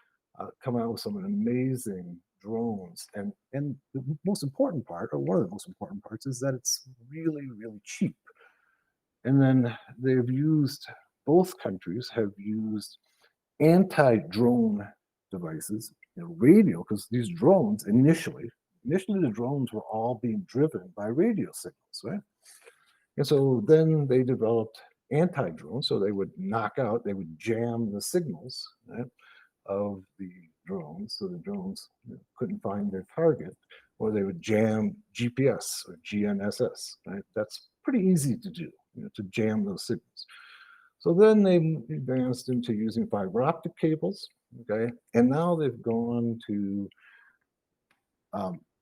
come out with some amazing drones. And the most important part, or one of the most important parts, is that it's really, really cheap. And then both countries have used anti-drone devices, radio, because these drones initially the drones were all being driven by radio signals, right? And so then they developed anti-drones, so they would jam the signals, right, of the drones, so the drones couldn't find their target, or they would jam GPS or GNSS, right? That's pretty easy to do, to jam those signals. So then they advanced into using fiber optic cables, okay? And now they've gone to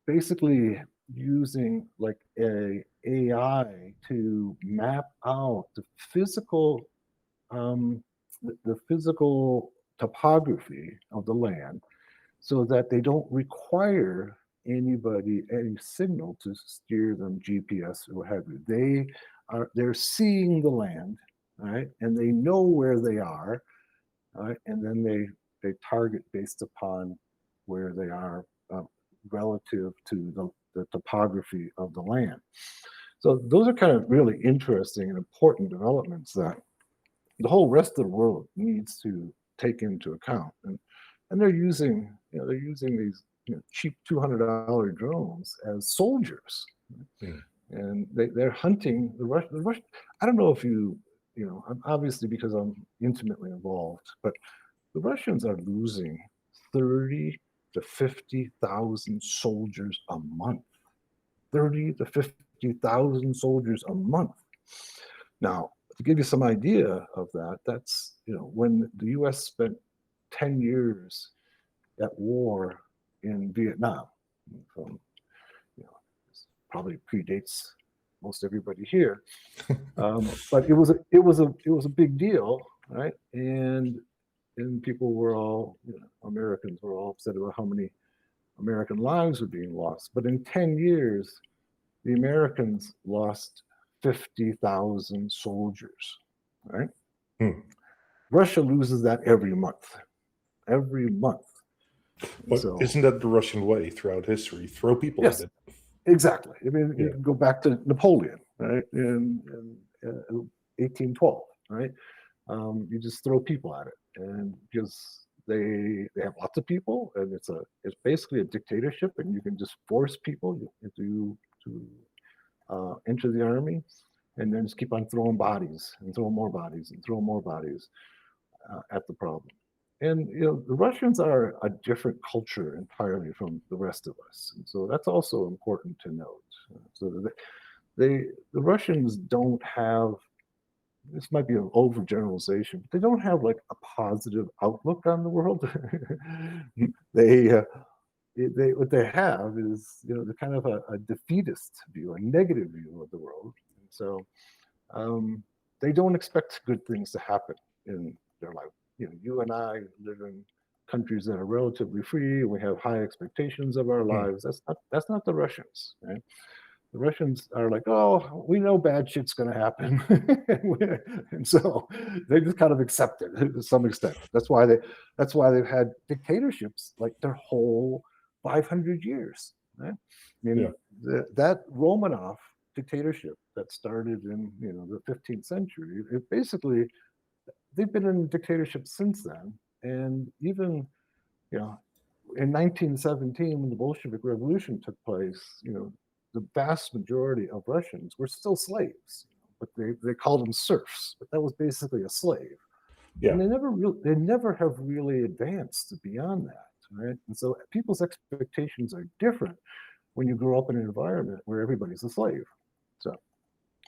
basically using like a AI to map out the physical the physical topography of the land, so that they don't require any signal to steer them GPS or what have you. They're seeing the land, right, and they know where they are, right, and then they target based upon where they are relative to the topography of the land. So those are kind of really interesting and important developments that the whole rest of the world needs to take into account. And they're using these cheap $200 drones as soldiers, and they're hunting the Russian. I don't know if obviously because I'm intimately involved, but the Russians are losing 30 to 50,000 soldiers a month. 30 to 50,000 soldiers a month. Now, to give you some idea of that, that's when the U.S. spent 10 years at war in Vietnam. From probably predates most everybody here, but it was a big deal, right? And people were all Americans were all upset about how many American lives were being lost. But in 10 years, the Americans lost 50,000 soldiers, right? Russia loses that every month. Every month. But so, isn't that the Russian way throughout history? Throw people at it. Exactly. I mean, you can go back to Napoleon, right? In 1812, right? You just throw people at it, and because they have lots of people, and it's basically a dictatorship, and you can just force people to enter the army, and then just keep on throwing bodies and throwing more bodies and throwing more bodies at the problem. And the Russians are a different culture entirely from the rest of us, and so that's also important to note. So the Russians don't have, this might be an overgeneralization, but they don't have like a positive outlook on the world. What they have is the kind of a defeatist view, a negative view of the world. And so they don't expect good things to happen in their life. You and I live in countries that are relatively free. We have high expectations of our lives. That's not the Russians, right? The Russians are like, oh, we know bad shit's going to happen, and so they just kind of accept it to some extent. That's why they've had dictatorships like their whole 500 years. Right? I mean, that Romanov dictatorship that started in the 15th century, it basically, they've been in dictatorship since then, and even in 1917 when the Bolshevik Revolution took place, the vast majority of Russians were still slaves, but they called them serfs. But that was basically a slave. Yeah. And they never have really advanced beyond that, right? And so people's expectations are different when you grow up in an environment where everybody's a slave. So,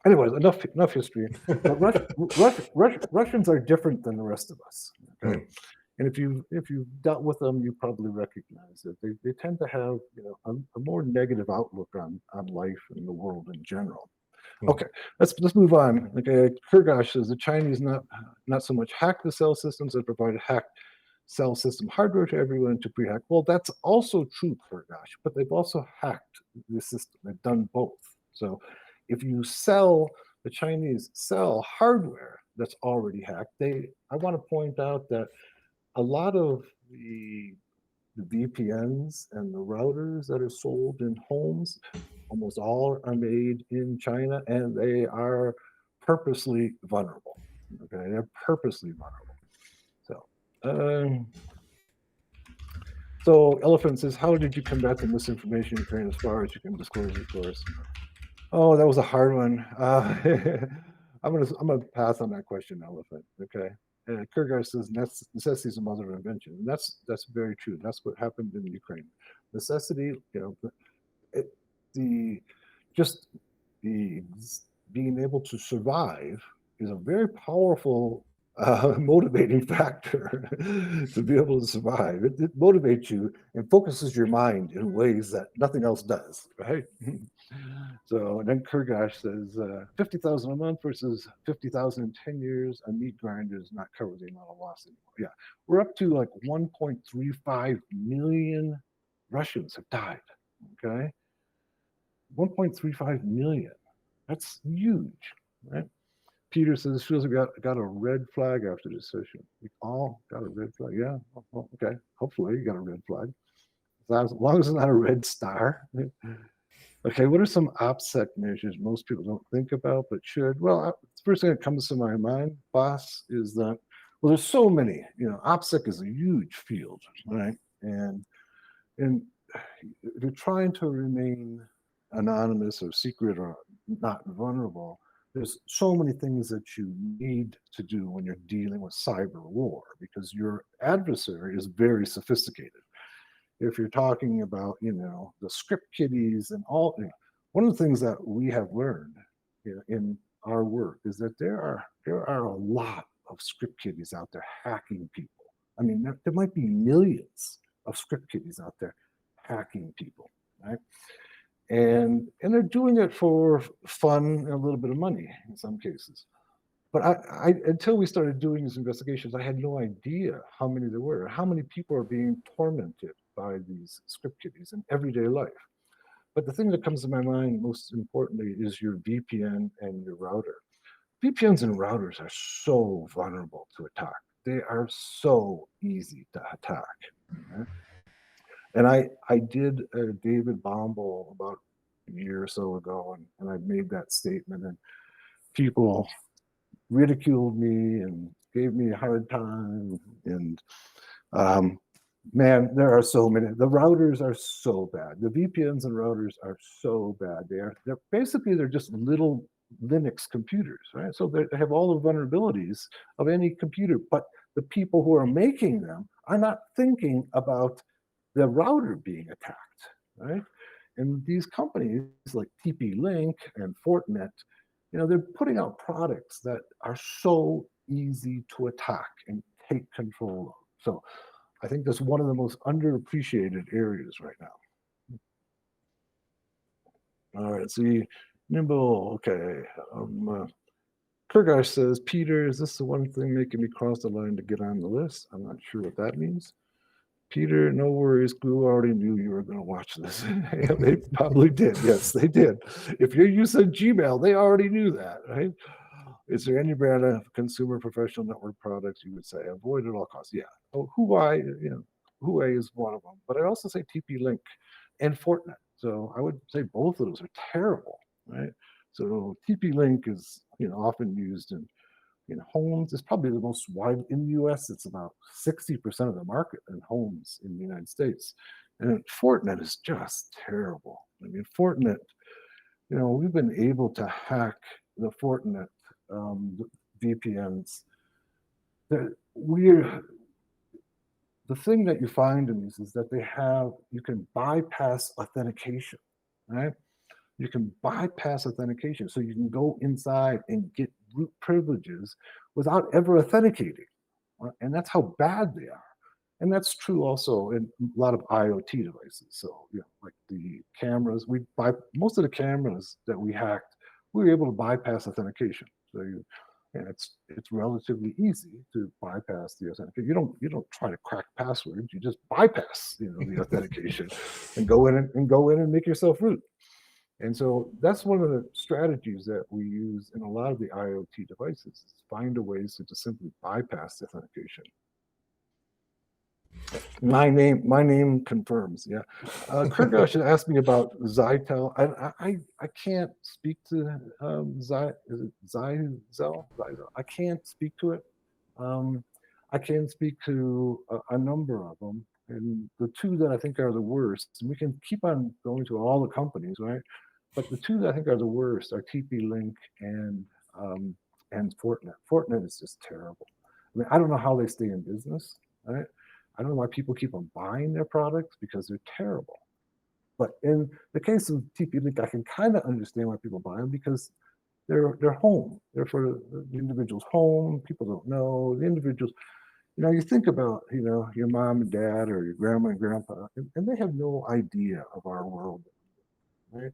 anyways, enough history. But Russians are different than the rest of us. Okay. And if you've dealt with them, you probably recognize that they tend to have a more negative outlook on life and the world in general. Okay, let's move on. Okay, Kurgash says the Chinese not so much hack the cell systems as provide hacked cell system hardware to everyone to pre-hack. Well, that's also true, Kurgash, but they've also hacked the system. They've done both. So if you the Chinese sell hardware that's already hacked, I want to point out that a lot of the VPNs and the routers that are sold in homes, almost all are made in China, and they are purposely vulnerable. Okay, they're purposely vulnerable. So Elephant says, how did you combat the misinformation in Ukraine as far as you can disclose it for us? Oh, that was a hard one. I'm gonna pass on that question, elephant. Okay. Kierkegaard says necessity is the mother of invention, and that's very true. That's what happened in Ukraine. Necessity, it, the just the being able to survive is a very powerful motivating factor to be able to survive. It motivates you and focuses your mind in ways that nothing else does, right? So and then Kurgash says 50,000 a month versus 50,000 in 10 years. A meat grinder does not cover the amount of loss anymore. Yeah, we're up to like 1.35 million Russians have died. Okay, 1.35 million. That's huge, right? Peter says, feels like we got a red flag after this session. We all got a red flag. Yeah, well, okay. Hopefully you got a red flag. As long as it's not a red star. Okay, what are some OPSEC measures most people don't think about but should? Well, the first thing that comes to my mind, boss, is that, well, there's so many. OPSEC is a huge field, right? And if you're trying to remain anonymous or secret or not vulnerable, there's so many things that you need to do when you're dealing with cyber war because your adversary is very sophisticated. If you're talking about, the script kiddies and all, one of the things that we have learned in our work is that there are a lot of script kiddies out there hacking people. I mean, there might be millions of script kiddies out there hacking people, right? And they're doing it for fun and a little bit of money in some cases. But I until we started doing these investigations, I had no idea how many there were, how many people are being tormented by these script kiddies in everyday life. But the thing that comes to my mind most importantly is your VPN and your router. VPNs and routers are so vulnerable to attack. They are so easy to attack. Right? And I did a David Bombal about a year or so ago, and I made that statement, and people ridiculed me and gave me a hard time. And um, man, there are so many. The routers are so bad. The VPNs and routers are so bad. They're just little Linux computers, right? So they have all the vulnerabilities of any computer, but the people who are making them are not thinking about the router being attacked, right? And these companies like TP-Link and Fortinet, they're putting out products that are so easy to attack and take control of. So I think that's one of the most underappreciated areas right now. All right, see, Nimble, okay. Kurgash says, Peter, is this the one thing making me cross the line to get on the list? I'm not sure what that means. Peter, no worries. Glue already knew you were going to watch this. Yeah, they probably did. Yes, they did. If you're using Gmail, they already knew that, right? Is there any brand of consumer professional network products you would say avoid at all costs? Yeah. Oh, Huawei is one of them. But I'd also say TP-Link and Fortinet. So I would say both of those are terrible, right? So TP-Link is often used in homes. It's probably the most wide in the US. It's about 60% of the market in homes in the United States. And Fortinet is just terrible. I mean, Fortinet, we've been able to hack the Fortinet VPNs. The thing that you find in these is that you can bypass authentication, right? You can bypass authentication. So you can go inside and get root privileges without ever authenticating. And that's how bad they are. And that's true also in a lot of IoT devices. So, like the cameras, most of the cameras that we hacked, we were able to bypass authentication. So and it's relatively easy to bypass the authentication. You don't try to crack passwords. You just bypass the authentication and go in and make yourself root. And so that's one of the strategies that we use in a lot of the IoT devices, is find a ways to just simply bypass authentication. My name confirms. Yeah, Kurt should ask me about Zytel. I can't speak to Is it Zyzel? I can't speak to it. I can speak to a number of them, and the two that I think are the worst. And we can keep on going to all the companies, right? But the two that I think are the worst are TP-Link and Fortinet. Fortinet is just terrible. I mean, I don't know how they stay in business, right? I don't know why people keep on buying their products because they're terrible. But in the case of TP-Link, I can kind of understand why people buy them because they're home. They're for the individual's home. People don't know the individuals. You know, you think about, you know, your mom and dad or your grandma and grandpa, and they have no idea of our world, right?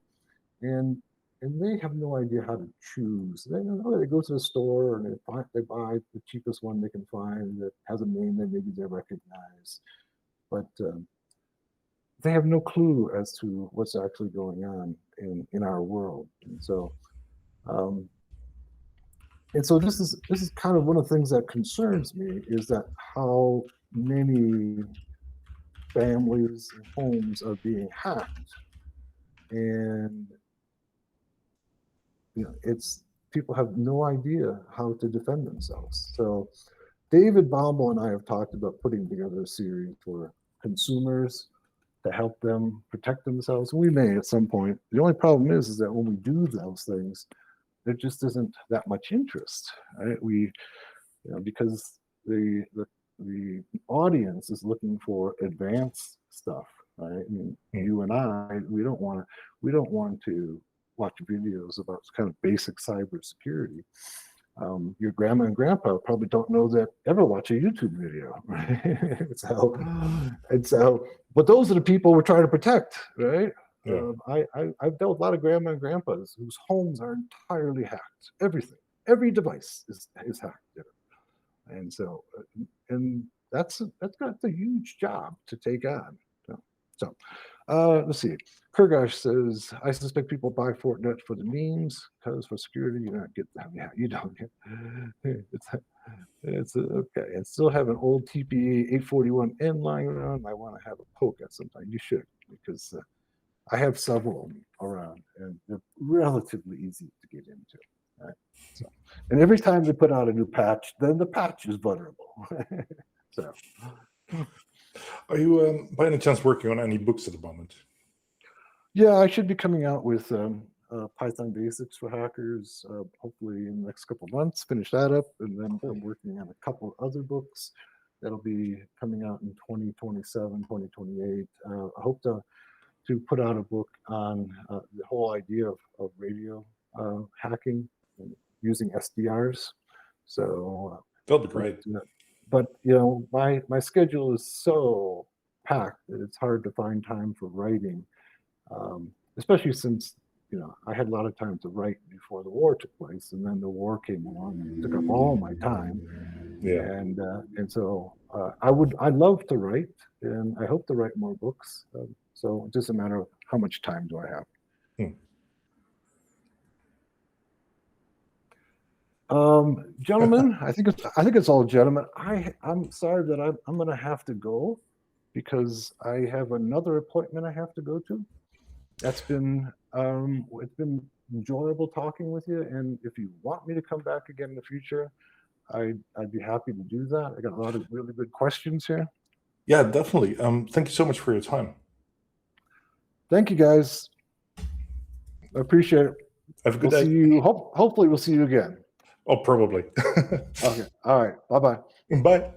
And they have no idea how to choose. They go to the store and they buy the cheapest one they can find that has a name that maybe they recognize, but they have no clue as to what's actually going on in our world. And so this is kind of one of the things that concerns me, is that how many families and homes are being hacked, and you know, it's people have no idea how to defend themselves. So David Bombal and I have talked about putting together a series for consumers to help them protect themselves. We may at some point. The only problem is that when we do those things, there just isn't that much interest, right? Because the audience is looking for advanced stuff, right? I mean, you and I, we don't want to watch videos about kind of basic cybersecurity. Your grandma and grandpa probably don't know that, ever watch a YouTube video, right? But those are the people we're trying to protect, right? Yeah. I've dealt with a lot of grandma and grandpas whose homes are entirely hacked. Every device is hacked, and so that's a huge job to take on. So let's see. Kurgash says, I suspect people buy Fortinet for the memes, because for security, you don't get them. Yeah, you don't get it's okay. And still have an old TPA 841N lying around. I want to have a poke at sometime. You should, because I have several around, and they're relatively easy to get into. Right? So, and every time they put out a new patch, then the patch is vulnerable. So, are you by any chance working on any books at the moment? Yeah, I should be coming out with Python Basics for Hackers, hopefully in the next couple of months, finish that up. And then I'm working on a couple of other books that'll be coming out in 2027, 2028. I hope to put out a book on the whole idea of radio hacking using SDRs. So that'll be great. But you know, my schedule is so packed that it's hard to find time for writing. Especially since, you know, I had a lot of time to write before the war took place, and then the war came along and took up all my time. Yeah. And so I'd love to write, and I hope to write more books. So it's just a matter of how much time do I have. Gentlemen, I think it's all gentlemen. I'm sorry that I'm going to have to go, because I have another appointment I have to go to. That's been it's been enjoyable talking with you, and if you want me to come back again in the future, I'd be happy to do that. I got a lot of really good questions here. Yeah, definitely. Thank you so much for your time. Thank you, guys. I appreciate it. Have a good day. See you. Hopefully, we'll see you again. Oh, probably. Okay. All right. Bye-bye. Bye.